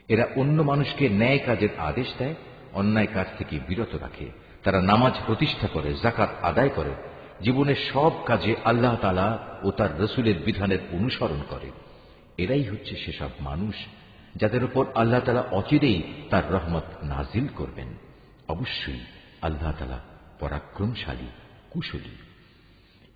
এরা অন্য মানুষকে ন্যায় কাজের আদেশ দেয়, অন্যায় কাজ থেকে বিরত রাখে। তারা নামাজ প্রতিষ্ঠা করে, যাকাত আদায় করে, জীবনের সব কাজে আল্লাহ তাআলা ও তার রসুলের বিধানের অনুসরণ করে। এরাই হচ্ছে সেসব মানুষ যাদের উপর আল্লাহ তাআলা অচিরেই তার রহমত নাজিল করবেন। অবশ্যই আল্লাহ তাআলা পরাক্রমশালী, কুশলী।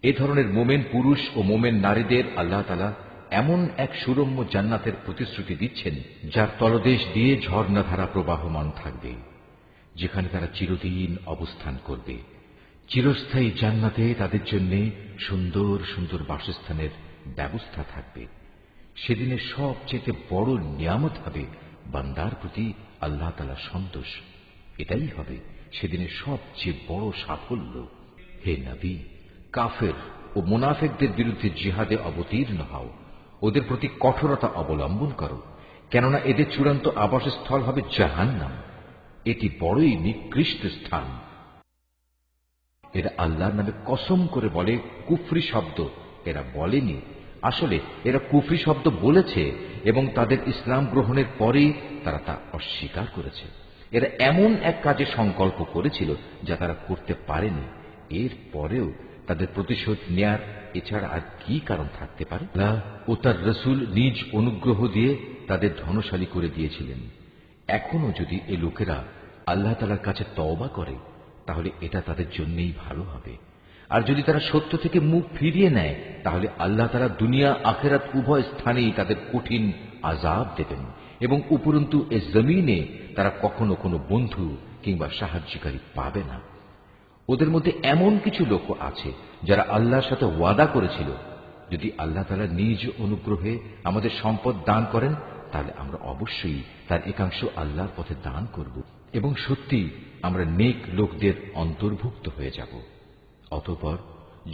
এ ধরনের মোমেন পুরুষ ও মোমেন নারীদের আল্লাহ তাআলা এমন এক সুরম্য জান্নাতের প্রতিশ্রুতি দিচ্ছেন, যার তলদেশ দিয়ে ঝর্ণাধারা প্রবাহমান থাকবে, যেখানে তারা চিরদিন অবস্থান করবে। চিরস্থায়ী জান্নাতে তাদের জন্য সুন্দর সুন্দর বাসস্থানের ব্যবস্থা থাকবে। সেদিনের সবচেয়ে বড় নিয়ামত হবে বান্দার প্রতি আল্লাহ তাআলার সন্তোষ। এটাই হবে সেদিনের সবচেয়ে বড় সাফল্য। হে নবী, কাফের ও মুনাফিকদের বিরুদ্ধে জিহাদে অবতীর্ণ হও, ওদের প্রতি কঠোরতা অবলম্বন করো, কেননা এদের চূড়ান্ত আবাসস্থল হবে জাহান্নাম। এটি বড়ই নিকৃষ্ট স্থান। এরা আল্লাহর নামে কসম করে বলে কুফরি শব্দ এরা বলেনি, আসলে এরা কুফরি শব্দ বলেছে এবং তাদের ইসলাম গ্রহণের পরেই তারা তা অস্বীকার করেছে। এরা এমন এক কাজে সংকল্প করেছিল যা তারা করতে পারেনি। এর পরেও তাদের প্রতিশোধ নেয়ার এছাড়া আর কি কারণ থাকতে পারে? আল্লাহ ও তার রসুল নিজ অনুগ্রহ দিয়ে তাদের ধনশালী করে দিয়েছিলেন। এখনো যদি এ লোকেরা আল্লাহ তাআলার কাছে তওবা করে তাহলে এটা তাদের জন্যই ভালো হবে। আর যদি তারা সত্য থেকে মুখ ফিরিয়ে নেয় তাহলে আল্লাহ তাআলা দুনিয়া আখিরাত উভয় স্থানেই তাদের কঠিন আযাব দেবেন এবং উপরন্তু এ জমিনে তারা কখনো কোনো বন্ধু কিংবা সাহায্যকারী পাবে না। ওদের মধ্যে এমন কিছু লোক আছে যারা আল্লাহর সাথে ওয়াদা করেছিল, যদি আল্লাহ তাআলা নিজ অনুগ্রহে আমাদের সম্পদ দান করেন তাহলে আমরা অবশ্যই তার একাংশ আল্লাহর পথে দান করব এবং সত্যি আমরা নেক লোকদের অন্তর্ভুক্ত হয়ে যাব। অতঃপর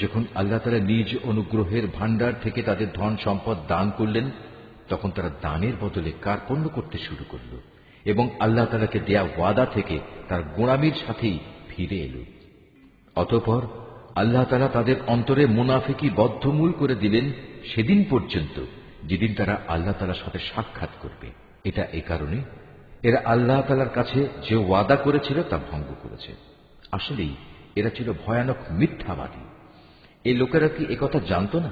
যখন আল্লাহ তাআলা নিজ অনুগ্রহের ভাণ্ডার থেকে তাদের ধন সম্পদ দান করলেন, তখন তারা দানের বদলে কার্পণ্য করতে শুরু করল এবং আল্লাহ তাআলাকে দেয়া ওয়াদা থেকে তার গোঁড়ামির সাথেই ফিরে এলো। অতঃপর আল্লাহ তাআলা তাদের অন্তরে মুনাফিকি বদ্ধমূল করে দিলেন সেদিন পর্যন্ত যেদিন তারা আল্লাহ তাআলার সাথে সাক্ষাৎ করবে। এটা এ কারণে এরা আল্লাহ তাআলার কাছে যে ওয়াদা করেছিল তা ভঙ্গ করেছে। আসলেই এরা ছিল ভয়ানক মিথ্যাবাদী। এই লোকেরা কি একথা জানত না?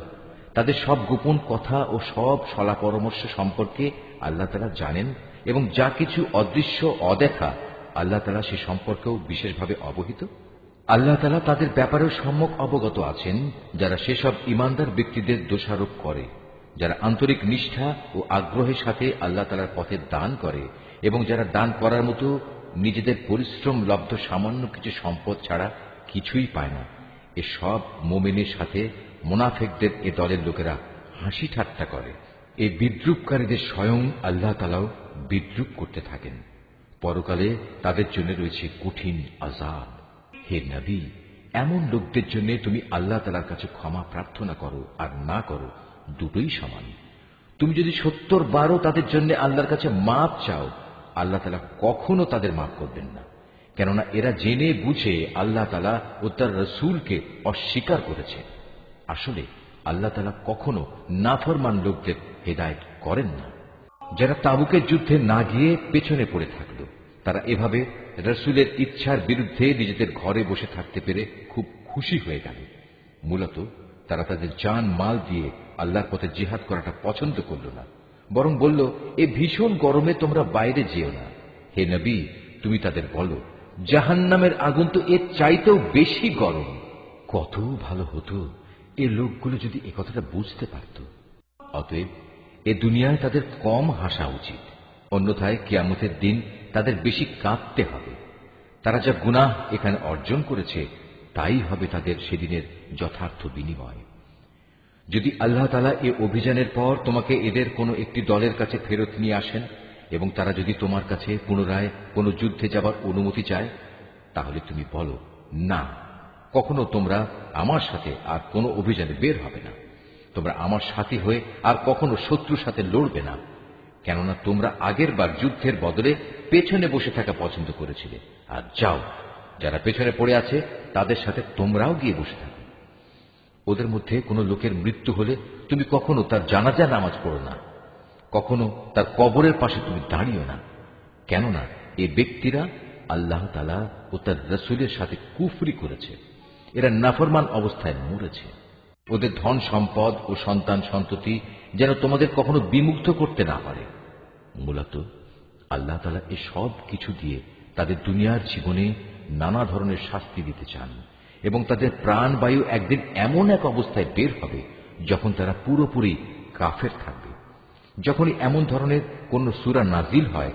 তাদের সব গোপন কথা ও সব সলা পরামর্শ সম্পর্কে আল্লাহ তাআলা জানেন এবং যা কিছু অদৃশ্য অদেখা আল্লাহ তাআলা সে সম্পর্কেও বিশেষভাবে অবহিত। আল্লাহ তাআলা তাদের ব্যাপারেও সম্যক অবগত আছেন, যারা সেসব ইমানদার ব্যক্তিদের দোষারোপ করে, যারা আন্তরিক নিষ্ঠা ও আগ্রহের সাথে আল্লাহ তাআলার পথে দান করে এবং যারা দান করার মতো নিজেদের পরিশ্রম লব্ধ সামান্য কিছু সম্পদ ছাড়া কিছুই পায় না। এ সব মুমিনের সাথে মুনাফিকদের এ দলের লোকেরা হাসি ঠাট্টা করে। এই বিদ্রুপকারীদের স্বয়ং আল্লাহ তাআলাও বিদ্রুপ করতে থাকেন। পরকালে তাদের জন্য রয়েছে কঠিন আযাব। হে নবী, এমন লোকদের জন্য তুমি আল্লাহ তাআলার কাছে ক্ষমা প্রার্থনা করো আর না করো, দুটোই সমান। তুমি যদি 70 বারও তাদের জন্য আল্লাহর কাছে মাপ চাও, আল্লাহ তাআলা কখনো তাদের মাফ করবেন না, কেননা এরা জেনে বুঝে আল্লাহ তাআলা ও তার রসুলকে অস্বীকার করেছে। আসলে আল্লাহ তাআলা কখনো নাফরমান লোকদের হেদায়েত করেন না। যারা তাবুকের যুদ্ধে না গিয়ে পেছনে পড়ে থাকলো, তারা এভাবে রসুলের ইচ্ছার বিরুদ্ধে নিজেদের ঘরে বসে থাকতে পেরে খুব খুশি হয়ে গেল। মূলত তারা তাদের জান মাল দিয়ে আল্লাহর পথে জিহাদ করাটা পছন্দ করল না, বরং বলল, এ ভীষণ গরমে তোমরা বাইরে যেও না। হে নবী, তুমি তাদের বলো, জাহান্নামের আগুন তো এর চাইতেও বেশি গরম। কত ভালো হতো এ লোকগুলো যদি এ কথাটা বুঝতে পারত। অতএব এ দুনিয়ায় তাদের কম হাসা উচিত, অন্যথায় কিয়ামতের দিন তাদের বেশি কাঁদতে হবে। তারা যা গুনাহ এখানে অর্জন করেছে তাই হবে তাদের সেদিনের যথার্থ বিনিময়। যদি আল্লাহ তাআলা এ অভিযানের পর তোমাকে এদের কোনো একটি দলের কাছে ফেরত নিয়ে আসেন এবং তারা যদি তোমার কাছে পুনরায় কোনো যুদ্ধে যাবার অনুমতি চায়, তাহলে তুমি বলো, না, কখনো তোমরা আমার সাথে আর কোনো অভিযানে বের হবে না। তোমরা আমার সাথী হয়ে আর কখনো শত্রুর সাথে লড়বে না, কেননা তোমরা আগের বার যুদ্ধের বদলে পেছনে বসে থাকা পছন্দ করেছিলে। আর যাও, যারা পেছনে পড়ে আছে তাদের সাথে তোমরাও গিয়ে বসে থাকো। ওদের মধ্যে কোনো লোকের মৃত্যু হলে তুমি কখনো তার জানাজা নামাজ পড়ো না, কখনো তার কবরের পাশে তুমি দাঁড়িও না, কেননা এ ব্যক্তিরা আল্লাহ তাআলা ও তার রাসূলের সাথে কুফরি করেছে। এরা নাফরমান অবস্থায় মরেছে। ওদের ধন সম্পদ ও সন্তান সন্ততি যেন তোমাদের কখনো বিমুগ্ধ করতে না পারে। মূলত আল্লাহ তাআলা এ সব কিছু দিয়ে তাদের দুনিয়ার জীবনে নানা ধরনের শাস্তি দিতে চান, এবং তাদের প্রাণবায়ু একদিন এমন এক অবস্থায় বের হবে যখন তারা পুরোপুরি কাফের থাকবে। যখনই এমন ধরনের কোন সূরা নাজিল হয়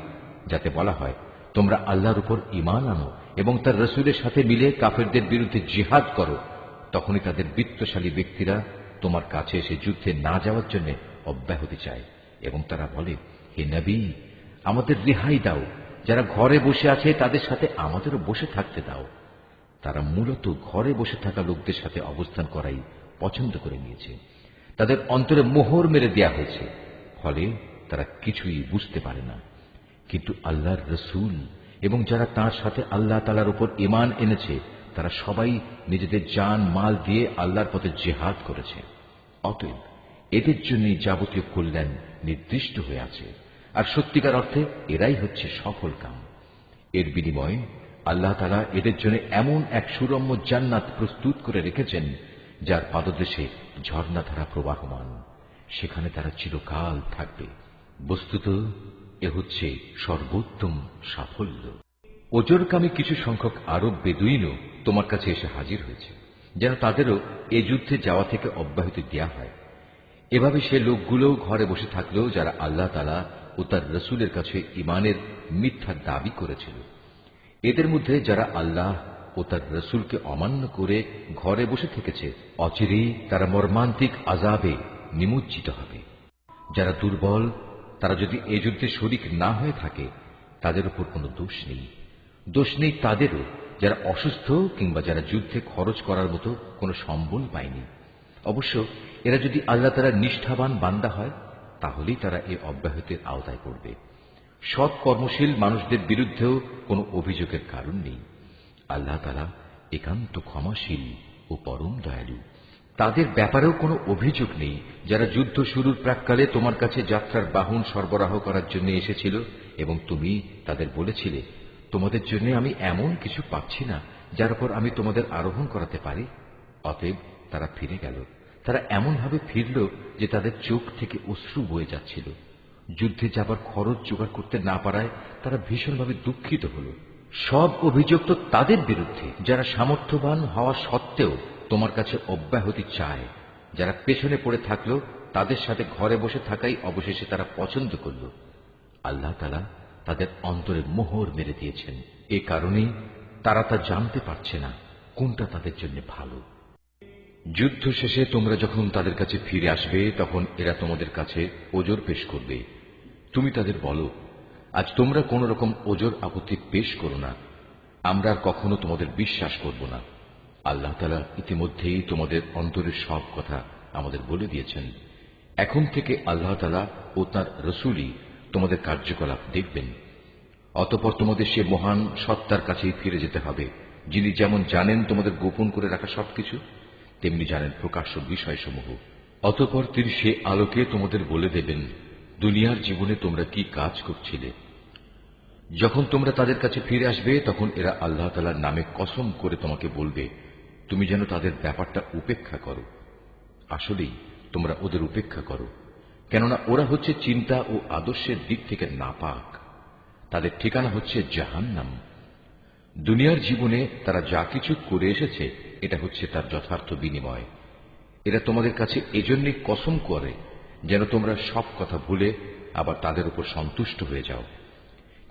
যাতে বলা হয় তোমরা আল্লাহর উপর ঈমান আনো এবং তার রাসূলের সাথে মিলে কাফেরদের বিরুদ্ধে জিহাদ করো, তখনই তাদের বিত্তশালী ব্যক্তিরা তোমার কাছে এসে যুদ্ধে না যাওয়ার জন্য অব্যাহতি চায় এবং তারা বলে, হে নবী, আমাদের রেহাই দাও, যারা ঘরে বসে আছে তাদের সাথে আমাদেরও বসে থাকতে দাও। তারা মূলত ঘরে বসে থাকা লোকদের সাথে অবস্থান করাই পছন্দ করে নিয়েছে। তাদের অন্তরে মোহর মেরে দেয়া হয়েছে, ফলে তারা কিছুই বুঝতে পারে না। কিন্তু আল্লাহর রাসূল এবং যারা তার সাথে আল্লাহ তাআলার উপর ঈমান এনেছে তারা সবাই নিজেদের জান মাল দিয়ে আল্লাহর পথে জিহাদ করেছে। অতএব এদের জন্যই যাবতীয় কল্যাণ নির্দিষ্ট হয়ে আছে, আর সত্যিকার অর্থে এরাই হচ্ছে সফল কাম। এর বিনিময়ে আল্লাহ তাআলা এদের জন্য এমন এক সুরম্য জান্নাত প্রস্তুত করে রেখেছেন যার পাদদেশে ঝর্ণাধারা প্রবাহমান, সেখানে তারা চিরকাল থাকবে। বস্তুত এ হচ্ছে সর্বোত্তম সাফল্য। ওজরকামী কিছু সংখ্যক আরব বেদুইনও তোমার কাছে এসে হাজির হয়েছে, যেন তাদেরও এ যুদ্ধে যাওয়া থেকে অব্যাহতি দেয়া হয়। এভাবে সে লোকগুলো ঘরে বসে থাকলেও যারা আল্লাহ তাআলা ও তার রাসূলের কাছে ঈমানের মিথ্যা দাবি করেছিল। এদের মধ্যে যারা আল্লাহ ও তার রাসূলকে অমান্য করে ঘরে বসে থেকেছে, অচিরেই তারা মর্মান্তিক আযাবে নিমজ্জিত হবে। যারা দুর্বল তারা যদি এ যুদ্ধে শরীক না হয়ে থাকে তাদের উপর কোনো দোষ নেই। দোষ নেই তাদেরও যারা অসুস্থ কিংবা যারা যুদ্ধে খরচ করার মতো কোনো সম্বল পায়নি। অবশ্য এরা যদি আল্লাহ তাআলার নিষ্ঠাবান বান্দা হয় তাহলেই তারা এ অব্যাহতির আওতায় পড়বে। সৎ কর্মশীল মানুষদের বিরুদ্ধেও কোনো অভিযোগের কারণ নেই। আল্লাহ তাআলা একান্ত ক্ষমাশীল ও পরম দয়ালু। তাদের ব্যাপারেও কোনো অভিযোগ নেই যারা যুদ্ধ শুরুর প্রাক্কালে তোমার কাছে যাত্রার বাহন সরবরাহ করার জন্য এসেছিল এবং তুমি তাদের বলেছিলে, তোমাদের জন্য আমি এমন কিছু পাচ্ছি না যার উপর আমি তোমাদের আরোহণ করাতে পারি। অতএব তারা ফিরে গেল। তারা এমনভাবে ফিরল যে তাদের চোখ থেকে অশ্রু বয়ে যাচ্ছিল। যুদ্ধে যাবার খরচ জোগাড় করতে না পারায় তারা ভীষণভাবে দুঃখিত হল। সব অভিযোগ তো তাদের বিরুদ্ধে যারা সামর্থ্যবান হওয়া সত্ত্বেও তোমার কাছে অব্যাহতি চায়। যারা পেছনে পড়ে থাকলো তাদের সাথে ঘরে বসে থাকাই অবশেষে তারা পছন্দ করল। আল্লাহ তাআলা তাদের অন্তরে মোহর মেরে দিয়েছেন। এ কারণেই তারা তা জানতে পারছে না কোনটা তাদের জন্য ভালো। যুদ্ধ শেষে তোমরা যখন তাদের কাছে ফিরে আসবে তখন এরা তোমাদের কাছে ওজর পেশ করবে। তুমি তাদের বলো, আজ তোমরা কোন রকম ওজর আপত্তি পেশ করো না, আমরা আর কখনো তোমাদের বিশ্বাস করব না। আল্লাহ তাআলা ইতিমধ্যেই তোমাদের অন্তরের সব কথা আমাদের বলে দিয়েছেন। এখন থেকে আল্লাহ তাআলা ও তাঁর রাসূলই তোমাদের কার্যকলাপ দেখবেন। অতঃপর তোমাদের সে মহান সত্তার কাছেই ফিরে যেতে হবে, যিনি যেমন জানেন তোমাদের গোপন করে রাখা সবকিছু, তেমনি জানেন প্রকাশ্য বিষয়সমূহ। অতঃপর তিনি সে আলোকে তোমাদের বলে দেবেন দুনিয়ার জীবনে তোমরা কি কাজ করছিলে। যখন তোমরা তাদের কাছে ফিরে আসবে তখন এরা আল্লাহ তাআলার নামে কসম করে তোমাকে বলবে তুমি যেন তাদের ব্যাপারটা উপেক্ষা করো। আসলেই তোমরা ওদের উপেক্ষা করো, কেননা ওরা হচ্ছে চিন্তা ও আদর্শের দিক থেকে নাপাক। তাদের ঠিকানা হচ্ছে জাহান্নাম। দুনিয়ার জীবনে তারা যা কিছু করে এসেছে এটা হচ্ছে তার যথার্থ বিনিময়। এরা তোমাদের কাছে এজন্যই কসম করে যেন তোমরা সব কথা ভুলে আবার তাদের উপর সন্তুষ্ট হয়ে যাও।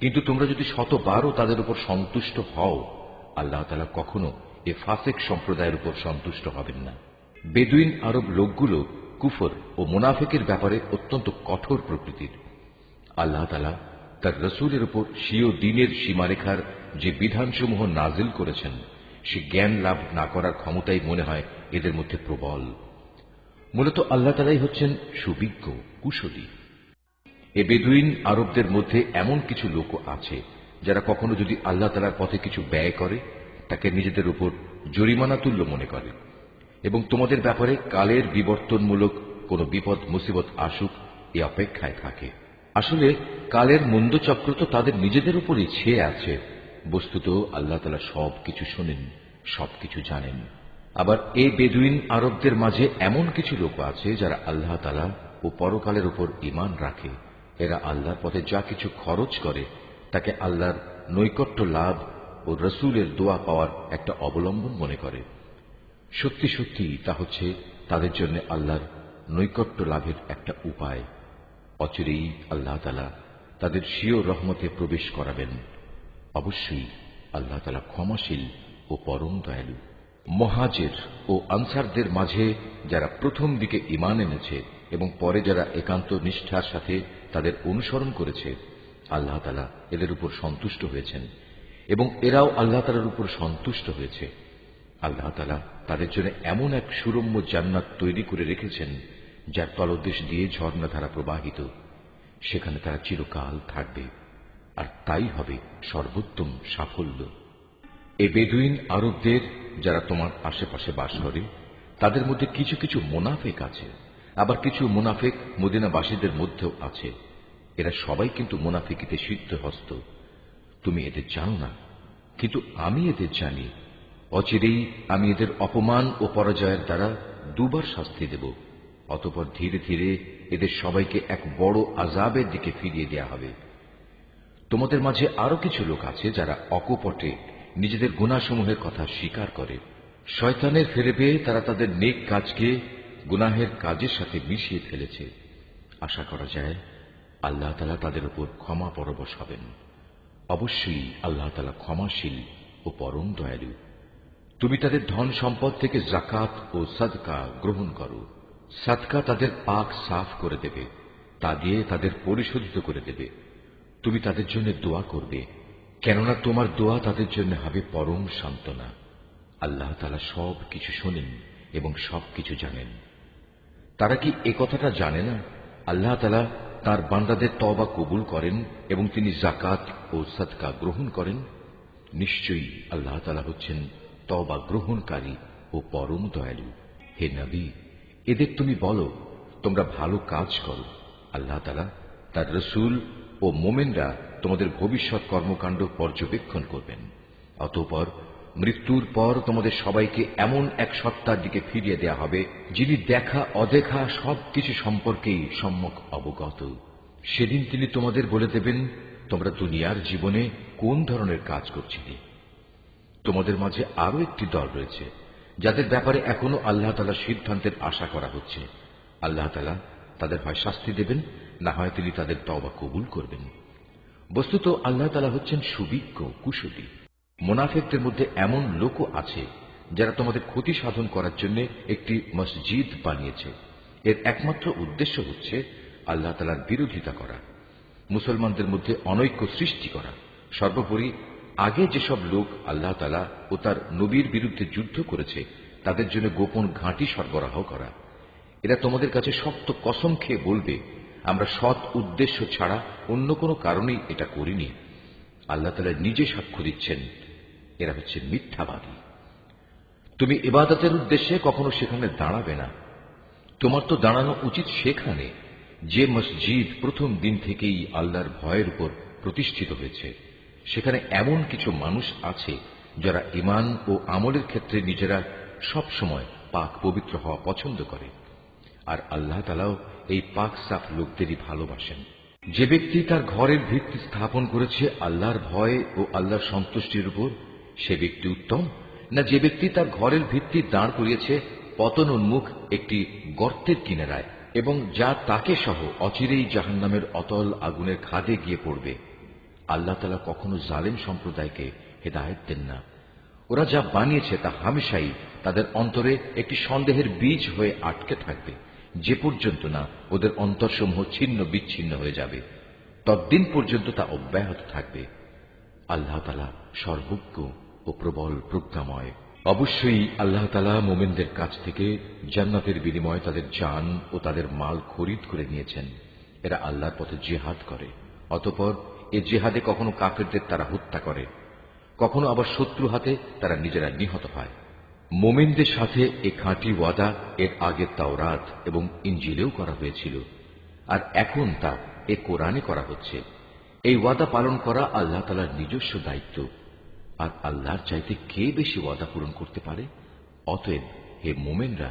কিন্তু তোমরা যদি শতবারও তাদের উপর সন্তুষ্ট হও, আল্লাহ তাআলা কখনো এ ফাসিক সম্প্রদায়ের উপর সন্তুষ্ট হবেন না। বেদুইন আরব লোকগুলো কুফর ও মুনাফিকের ব্যাপারে অত্যন্ত কঠোর প্রকৃতির। আল্লাহ তাআলা তার রাসূলের উপর স্বীয় দ্বীনের সীমারেখার যে বিধানসমূহ নাজিল করেছেন সে জ্ঞান লাভ না করার ক্ষমতাই মনে হয় এদের মধ্যে প্রবল। মূলত আল্লাহ তাআলাই হচ্ছেন সুবিজ্ঞ, কুশলী। এ বেদুইন আরবদের মধ্যে এমন কিছু লোক আছে যারা কখনো যদি আল্লাহ তাআলার পথে কিছু ব্যয় করে তাকে নিজেদের উপর জরিমানা তুল্য মনে করে এবং তোমাদের ব্যাপারে কালের বিবর্তনমূলক কোনো বিপদ মুসিবত আসুক এ অপেক্ষায় থাকে। আসলে কালের মন্দচক্র তো তাদের নিজেদের উপরই ছেয়ে আছে। বস্তুত আল্লাহ তাআলা সবকিছু শোনেন, সবকিছু জানেন। আবার এই বেদুইন আরবদের মাঝে এমন কিছু লোক আছে যারা আল্লাহ তাআলা ও পরকালের উপর ঈমান রাখে। এরা আল্লাহর পথে যা কিছু খরচ করে তাকে আল্লাহর নৈকট্য লাভ ও রসুলের দোয়া পাওয়ার একটা অবলম্বন মনে করে। সত্যি সত্যি তা হচ্ছে তাদের জন্য আল্লাহর নৈকট্য লাভের একটা উপায়। অচিরেই আল্লাহ তাআলা তাদের স্বীয় রহমতে প্রবেশ করাবেন। অবশ্যই আল্লাহ তাআলা ক্ষমাশীল ও পরম দয়ালু। মুহাজির ও আনসারদের মাঝে যারা প্রথম দিকে ঈমান এনেছে এবং পরে যারা একান্ত নিষ্ঠার সাথে তাদের অনুসরণ করেছে, আল্লাহ তাআলা এদের উপর সন্তুষ্ট হয়েছেন এবং এরাও আল্লাহ তাআলার উপর সন্তুষ্ট হয়েছে। আল্লাহ তাআলা তাদের জন্য এমন এক সুরম্য জান্নাত তৈরি করে রেখেছেন যার তলদেশ দিয়ে ঝর্ণাধারা প্রবাহিত। সেখানে তারা চিরকাল থাকবে, আর তাই হবে সর্বোত্তম সাফল্য। এই বেদুইন আরবদের যারা তোমার আশেপাশে বাস করে তাদের মধ্যে কিছু কিছু মুনাফিক আছে, আবার কিছু মুনাফিক মদিনাবাসীদের মধ্যেও আছে। এরা সবাই কিন্তু মুনাফিকিতে সিদ্ধহস্ত। তুমি এদের জানো না, কিন্তু আমি এদের জানি। অচিরেই আমি এদের অপমান ও পরাজয়ের দ্বারা দুবার শাস্তি দেব। অতঃপর ধীরে ধীরে এদের সবাইকে এক বড় আযাবের দিকে ফিরিয়ে দেয়া হবে। তোমাদের মাঝে আরো কিছু লোক আছে যারা অকপটে নিজেদের গুনাহসমূহের কথা স্বীকার করে। শয়তানের ফেরে পেয়ে তারা তাদের নেক কাজকে গুনাহের কাজের সাথে মিশিয়ে ফেলেছে। আশা করা যায় আল্লাহ তাআলা তাদের উপর ক্ষমা পরবশ হবেন। অবশ্যই আল্লাহ তাআলা ক্ষমাশীল ও পরম দয়ালু। তুমি তাদের ধন সম্পদ থেকে যাকাত ও সাদকা গ্রহণ করো। সাদকা তাদের পাক সাফ করে দেবে, তা দিয়ে তাদের পরিশোধিত করে দেবে। তুমি তাদের জন্য দোয়া করবে, কেননা তোমার দোয়া তাদের জন্য হবে পরম সান্ত্বনা। আল্লাহ তাআলা সব কিছু শোনেন এবং সবকিছু জানেন। তারা কি এ কথাটা জানে না আল্লাহ তাআলা তার বান্দাদের তওবা কবুল করেন এবং তিনি যাকাত ও সাদকা গ্রহণ করেন? নিশ্চয়ই আল্লাহ তাআলা হচ্ছেন তওবা গ্রহণকারী ও পরম দয়ালু। হে নবী, এদের তুমি বলো তোমরা ভালো কাজ করো। আল্লাহ তাআলা, তার রাসূল ও মুমিনরা তোমাদের ভবিষ্যৎ কর্মকাণ্ড পর্যবেক্ষণ করবেন। অতঃপর মৃত্যুর পর তোমাদের সবাইকে এমন এক সত্তার দিকে ফিরিয়ে দেয়া হবে যিনি দেখা অদেখা সবকিছু সম্পর্কেই সম্যক অবগত। সেদিন তিনি তোমাদের বলে দেবেন তোমরা দুনিয়ার জীবনে কোন ধরনের কাজ করছিলে। তোমাদের মাঝে আরো একটি দল রয়েছে যাদের ব্যাপারে এখনো আল্লাহ তাআলার সিদ্ধান্তের আশা করা হচ্ছে। আল্লাহ তাআলা তাদের হয় শাস্তি দেবেন, না হয় তিনি তাদের তওবা কবুল করবেন। বস্তুত আল্লাহ তাআলা হচ্ছেন সুবিজ্ঞ, কুশলী। মুনাফিকদের মধ্যে এমন লোকও আছে যারা তোমাদের ক্ষতি সাধন করার জন্য একটি মসজিদ বানিয়েছে। এর একমাত্র উদ্দেশ্য হচ্ছে আল্লাহ তাআলার বিরোধিতা করা, মুসলমানদের মধ্যে অনৈক্য সৃষ্টি করা। সর্বোপরি আগে যেসব লোক আল্লাহ তাআলা ও তার নবীর বিরুদ্ধে যুদ্ধ করেছে তাদের জন্য গোপন ঘাঁটি সরবরাহ করা। এরা তোমাদের কাছে শক্ত কসম খেয়ে বলবে আমরা সৎ উদ্দেশ্য ছাড়া অন্য কোনো কারণেই এটা করিনি। আল্লাহ তাআলা নিজে সাক্ষ্য দিচ্ছেন এরা হচ্ছে মিথ্যাবাদী। তুমি ইবাদতের উদ্দেশ্যে কখনো সেখানে দাঁড়াবে না। তোমার তো দাঁড়ানো উচিত সেখানে যে মসজিদ প্রথম দিন থেকেই আল্লাহর ভয়ের উপর প্রতিষ্ঠিত হয়েছে। সেখানে এমন কিছু মানুষ আছে যারা ঈমান ও আমলের ক্ষেত্রে নিজেরা সব সময় পাক পবিত্র হওয়া পছন্দ করে, আর আল্লাহ তাআলাও এই পাক সাফ লোকদেরই ভালোবাসেন। যে ব্যক্তি তার ঘরের ভিত্তি স্থাপন করেছে আল্লাহর ভয় ও আল্লাহর সন্তুষ্টির উপর, সে ব্যক্তি উত্তম, না যে ব্যক্তি তার ঘরের ভিত্তি দাঁড় করিয়েছে পতনোন্মুখ একটি গর্তের কিনারায় এবং যা তাকে সহ অচিরেই জাহান্নামের অতল আগুনের খাদে গিয়ে পড়বে। আল্লাহ তাআলা কখনো জালেম সম্প্রদায়কে হেদায়েত দেন না। ওরা যা বানিয়েছে তা হামেশাই তাদের অন্তরে একটি সন্দেহের বীজ হয়ে আটকে থাকবে, যে পর্যন্ত না ওদের অন্তরসমূহ ছিন্ন বিচ্ছিন্ন হয়ে যাবে, ততদিন পর্যন্ত তা অব্যাহত থাকবে। আল্লাহ তাআলা সর্বজ্ঞ ও প্রবল প্রজ্ঞাময়। অবশ্যই আল্লাহ তাআলা মুমিনদের কাছ থেকে জান্নাতের বিনিময়ে তাদের জান ও তাদের মাল খরিদ করে নিয়েছেন। এরা আল্লাহর পথে জিহাদ করে, অতঃপর এ জিহাদে কখনো কাফেরদের তারা হত্যা করে, কখনো আবার শত্রু হাতে তারা নিজেরা নিহত হয়। মুমিনদের সাথে এ খাঁটি ওয়াদা এর আগে তাওরাত এবং ইনজিলেও করা হয়েছিল, আর এখন তা এ কোরআনে করা হচ্ছে। এই ওয়াদা পালন করা আল্লাহ তাআলার নিজস্ব দায়িত্ব, আর আল্লাহর চাইতে কে বেশি ওয়াদা পূরণ করতে পারে? অতএব হে মুমিনরা,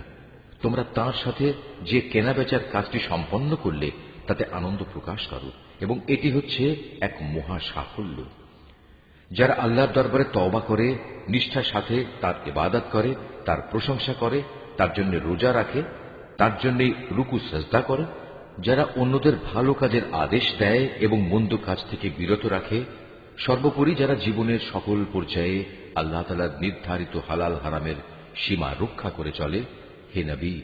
তোমরা তাঁর সাথে যে কেনাবেচার কাজটি সম্পন্ন করলে তাতে আনন্দ প্রকাশ করো, এবং এটি হচ্ছে এক মহা সাফল্য। যারা আল্লাহর দরবারে তওবা করে, নিষ্ঠার সাথে তার ইবাদত করে, তার প্রশংসা করে, তার জন্য রোজা রাখে, তার জন্য রুকু সাজদা করে, যারা অন্যদের ভালো কাজের আদেশ দেয় এবং মন্দ কাজ থেকে বিরত রাখে, সর্বোপরি যারা জীবনের সকল পর্যায়ে আল্লাহ তাআলার নির্ধারিত হালাল হারামের সীমা রক্ষা করে চলে, হে নবী,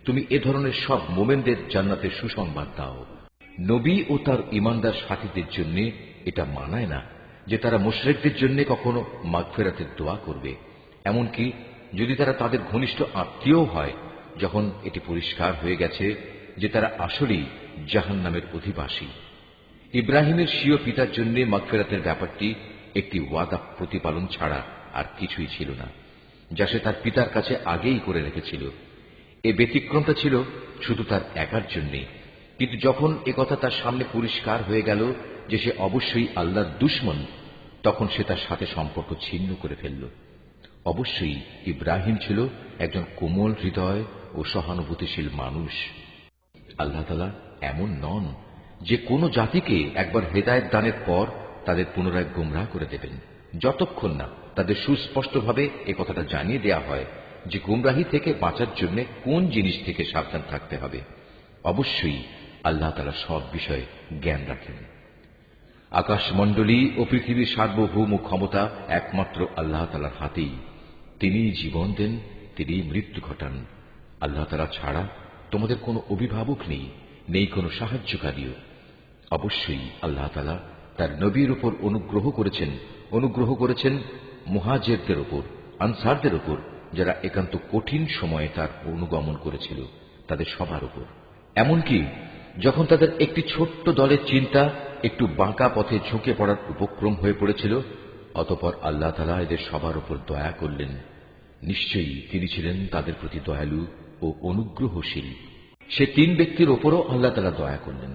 তুমি এ ধরনের সব মুমিনদের জান্নাতের সুসংবাদ দাও। নবী ও তার ঈমানদার সাথীদের জন্য এটা মানায় না যে তারা মুশরিকদের জন্য কখনো মাগফিরাতের দোয়া করবে, এমনকি যদি তারা তাদের ঘনিষ্ঠ আত্মীয় হয়, যখন এটি পরিষ্কার হয়ে গেছে যে তারা আসলেই জাহান্নামের অধিবাসী। ইব্রাহিমের স্বীয় পিতার জন্য মাগফিরাতের ব্যাপারটি একটি ওয়াদা প্রতিপালন ছাড়া আর কিছুই ছিল না, যা সে তার পিতার কাছে আগেই করে রেখেছিল। এ ব্যতিক্রমটা ছিল শুধু তার একার জন্যে, কিন্তু যখন একথা তার সামনে পরিষ্কার হয়ে গেল যে সে অবশ্যই আল্লাহর দুশমন, তখন সে তার সাথে সম্পর্ক ছিন্ন করে ফেলল। অবশ্যই ইব্রাহিম ছিল একজন কোমল হৃদয় ও সহানুভূতিশীল মানুষ। আল্লাহ তাআলা এমন নন যে কোনো জাতিকে একবার হেদায়েত দানের পর তাদের পুনরায় গোমরাহ করে দেবেন, যতক্ষণ না তাদের সুস্পষ্টভাবে এ কথাটা জানিয়ে দেয়া হয় যে গোমরাহি থেকে বাঁচার জন্য কোন জিনিস থেকে সাবধান থাকতে হবে। অবশ্যই আল্লাহ তাআলা সব বিষয়ে জ্ঞান রাখেন। আকাশমণ্ডলী ও পৃথিবীর সার্বভৌম ক্ষমতা একমাত্র আল্লাহ তাআলার হাতেই। তিনিই জীবন দেন, তিনিই মৃত্যু ঘটান। আল্লাহ তাআলা ছাড়া তোমাদের কোনো অভিভাবক নেই, নেই কোনো সাহায্যকারীও। অবশ্যই আল্লাহ তাআলা তার নবীর উপর অনুগ্রহ করেছেন মুহাজিরদের উপর, আনসারদের উপর, যারা একান্ত কঠিন সময়ে তার অনুগমন করেছিল, তাদের সবার উপর। এমনকি যখন তাদের একটি ছোট্ট দলের চিন্তা একটু বাঁকা পথে ঝুঁকে পড়ার উপক্রম হয়ে পড়েছিল, অতঃপর আল্লাহ তাআলা এদের সবার উপর দয়া করলেন। নিশ্চয়ই তিনি ছিলেন তাদের প্রতি দয়ালু ও অনুগ্রহশীল। সে তিন ব্যক্তির ওপরও আল্লাহ তাআলা দয়া করলেন,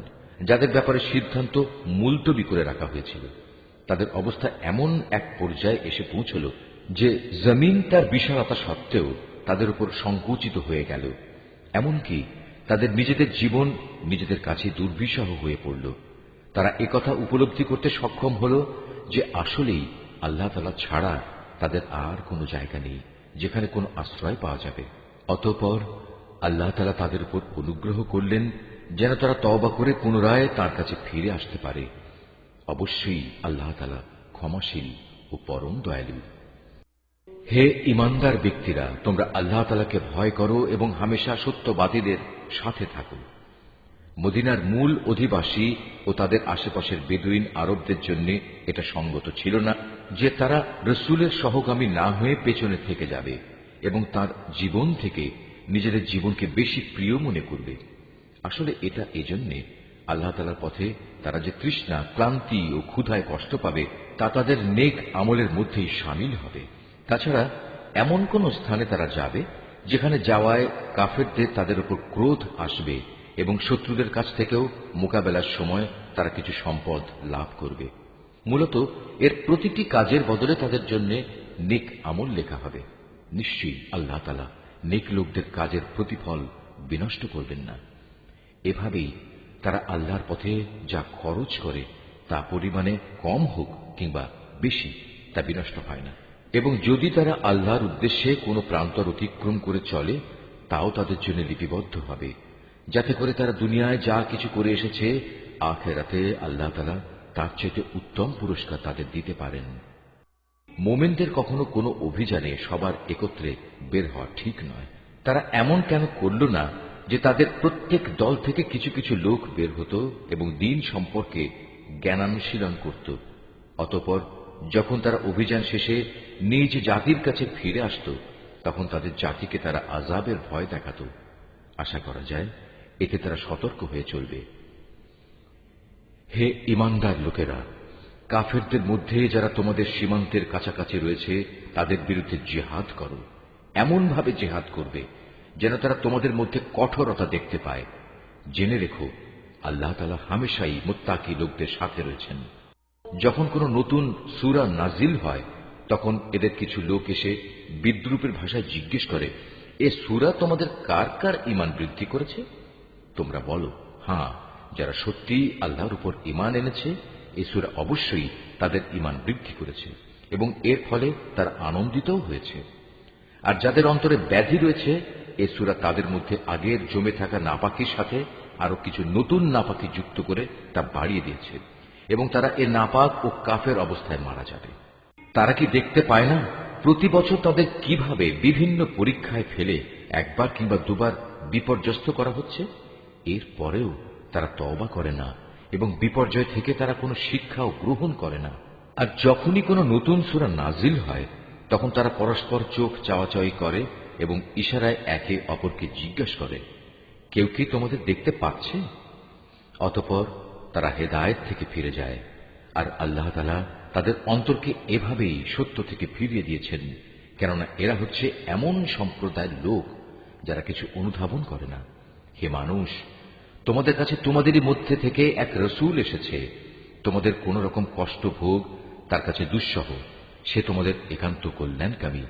যাদের ব্যাপারে সিদ্ধান্ত মুলতবি করে রাখা হয়েছিল। তাদের অবস্থা এমন এক পর্যায়ে এসে পৌঁছল যে জমিন তার বিশালতা সত্ত্বেও তাদের উপর সংকুচিত হয়ে গেল। এমনকি তাদের নিজেদের জীবন নিজেদের কাছে দুর্বিষহ হয়ে পড়ল। তারা একথা উপলব্ধি করতে সক্ষম হল যে আসলেই আল্লাহ তাআলা ছাড়া তাদের আর কোনো জায়গা নেই যেখানে কোনো আশ্রয় পাওয়া যাবে। অতঃপর আল্লাহ তাআলা তাদের উপর অনুগ্রহ করলেন যেন তারা তওবা করে পুনরায় তাঁর কাছে ফিরে আসতে পারে। অবশ্যই আল্লাহ তাআলা ক্ষমাশীল ও পরম দয়ালু। হে ঈমানদার ব্যক্তিরা, তোমরা আল্লাহ তাআলাকে ভয় করো এবং হামেশা সত্যবাদীদের সাথে থাকো। মদিনার মূল অধিবাসী ও তাদের আশেপাশের বেদুইন আরবদের জন্য এটা সঙ্গত ছিল না যে তারা রসূলের সহগামী না হয়ে পেছনে থেকে যাবে এবং তার জীবন থেকে নিজেদের জীবনকে বেশি প্রিয় মনে করবে। আসলে এটা এজন্যে, আল্লাহ তাআলার পথে তারা যে তৃষ্ণা, ক্লান্তি ও ক্ষুধায় কষ্ট পাবে তা তাদের নেক আমলের মধ্যেই শামিল হবে। তাছাড়া এমন কোন স্থানে তারা যাবে যেখানে যাওয়ায় কাফেরদের তাদের উপর ক্রোধ আসবে এবং শত্রুদের কাছ থেকেও মোকাবেলার সময় তারা কিছু সম্পদ লাভ করবে। মূলত এর প্রতিটি কাজের বদলে তাদের জন্য নেক আমল লেখা হবে। নিশ্চয়ই আল্লাহ তাআলা নেক লোকদের কাজের প্রতিফল বিনষ্ট করবেন না। এভাবেই তারা আল্লাহর পথে যা খরচ করে তা পরিমাণে কম হোক কিংবা বেশি, তা বিনষ্ট হয় না। এবং যদি তারা আল্লাহর উদ্দেশ্যে কোনো প্রান্তর অতিক্রম করে চলে, তাও তাদের জন্য লিপিবদ্ধ হবে, যাতে করে তারা দুনিয়ায় যা কিছু করে এসেছে, আখিরাতে আল্লাহ তাআলা তার চেয়ে উত্তম পুরস্কার তাদের দিতে পারেন। মুমিনদের কখনো কোনো অভিযানে সবার একত্রে বের হওয়া ঠিক নয়। তারা এমন কেন করল না যে তাদের প্রত্যেক দল থেকে কিছু কিছু লোক বের হতো এবং দ্বীন সম্পর্কে জ্ঞানানুশীলন করত, অতঃপর যখন তারা অভিযান শেষে নিজ জাতির কাছে ফিরে আসত, তখন তাদের জাতিকে তারা আযাবের ভয় দেখাত। আশা করা যায় এতে তারা সতর্ক হয়ে চলবে। হে ঈমানদার লোকেরা, কাফেরদের মধ্যে যারা তোমাদের সীমান্তের কাছাকাছি রয়েছে তাদের বিরুদ্ধে জিহাদ করো। এমনভাবে জিহাদ করবে যেন তারা তোমাদের মধ্যে কঠোরতা দেখতে পায়। জেনে রেখো, আল্লাহ তাআলা হামেশাই মুত্তাকি লোকদের সাথে রয়েছেন। যখন কোনো নতুন সূরা নাজিল হয়, তখন এদের কিছু লোক এসে বিদ্রূপের ভাষায় জিজ্ঞেস করে, এ সূরা তোমাদের কার কার ঈমান বৃদ্ধি করেছে? তোমরা বলো, হ্যাঁ, যারা সত্যিই আল্লাহর উপর ঈমান এনেছে, এ সূরা অবশ্যই তাদের ঈমান বৃদ্ধি করেছে এবং এর ফলে তারা আনন্দিতও হয়েছে। আর যাদের অন্তরে ব্যাধি রয়েছে, এ সূরা তাদের মধ্যে আগের জমে থাকা নাপাকির সাথে আরো কিছু নতুন নাপাকি যুক্ত করে তা বাড়িয়ে দিয়েছে এবং তারা এ নাপাক ও কাফের অবস্থায় মারা যাবে। তারা কি দেখতে পায় না প্রতি বছর তাদের কিভাবে বিভিন্ন পরীক্ষায় ফেলে একবার কিংবা দুবার বিপর্যস্ত করা হচ্ছে? এর পরেও তারা তওবা করে না এবং বিপর্যয় থেকে তারা কোনো শিক্ষাও গ্রহণ করে না। আর যখনই কোনো নতুন সূরা নাজিল হয়, তখন তারা পরস্পর চোখ চাওয়াচাওয়ি করে এবং ইশারায় একে অপরকে জিজ্ঞাসা করে, কেউ কি তোমাদের দেখতে পাচ্ছে? অতঃপর তারা হেদায়েত থেকে ফিরে যায়। আর আল্লাহ তাআলা তাদের অন্তরকে এভাবেই সত্য থেকে ফিরিয়ে দিয়েছেন, কেননা এরা হচ্ছে এমন সম্প্রদায়ের লোক যারা কিছু অনুধাবন করে না। হে মানুষ, তোমাদের কাছে তোমাদেরই মধ্যে থেকে এক রসূল এসেছে। তোমাদের কোন রকম কষ্ট ভোগ তার কাছে দুঃসহ। সে তোমাদের একান্ত কল্যাণকামী।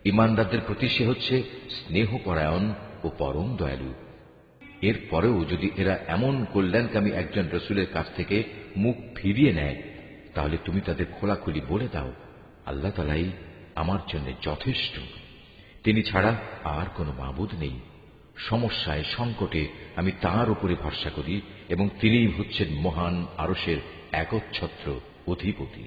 ঈমানদারদের প্রতি সে হচ্ছে স্নেহপরায়ণ ও পরম দয়ালু। এর পরেও যদি এরা এমন কল্যাণকামী একজন রসূলের কাছ থেকে মুখ ফিরিয়ে নেয়, তাহলে তুমি তাদের খোলাখুলি বলে দাও, আল্লাহ তাআলাই আমার জন্য যথেষ্ট। তিনি ছাড়া আর কোনো মাবুদ নেই। সমস্যায় সংকটে আমি তাঁর উপরে ভরসা করি এবং তিনিই হচ্ছেন মহান আরশের একচ্ছত্র অধিপতি।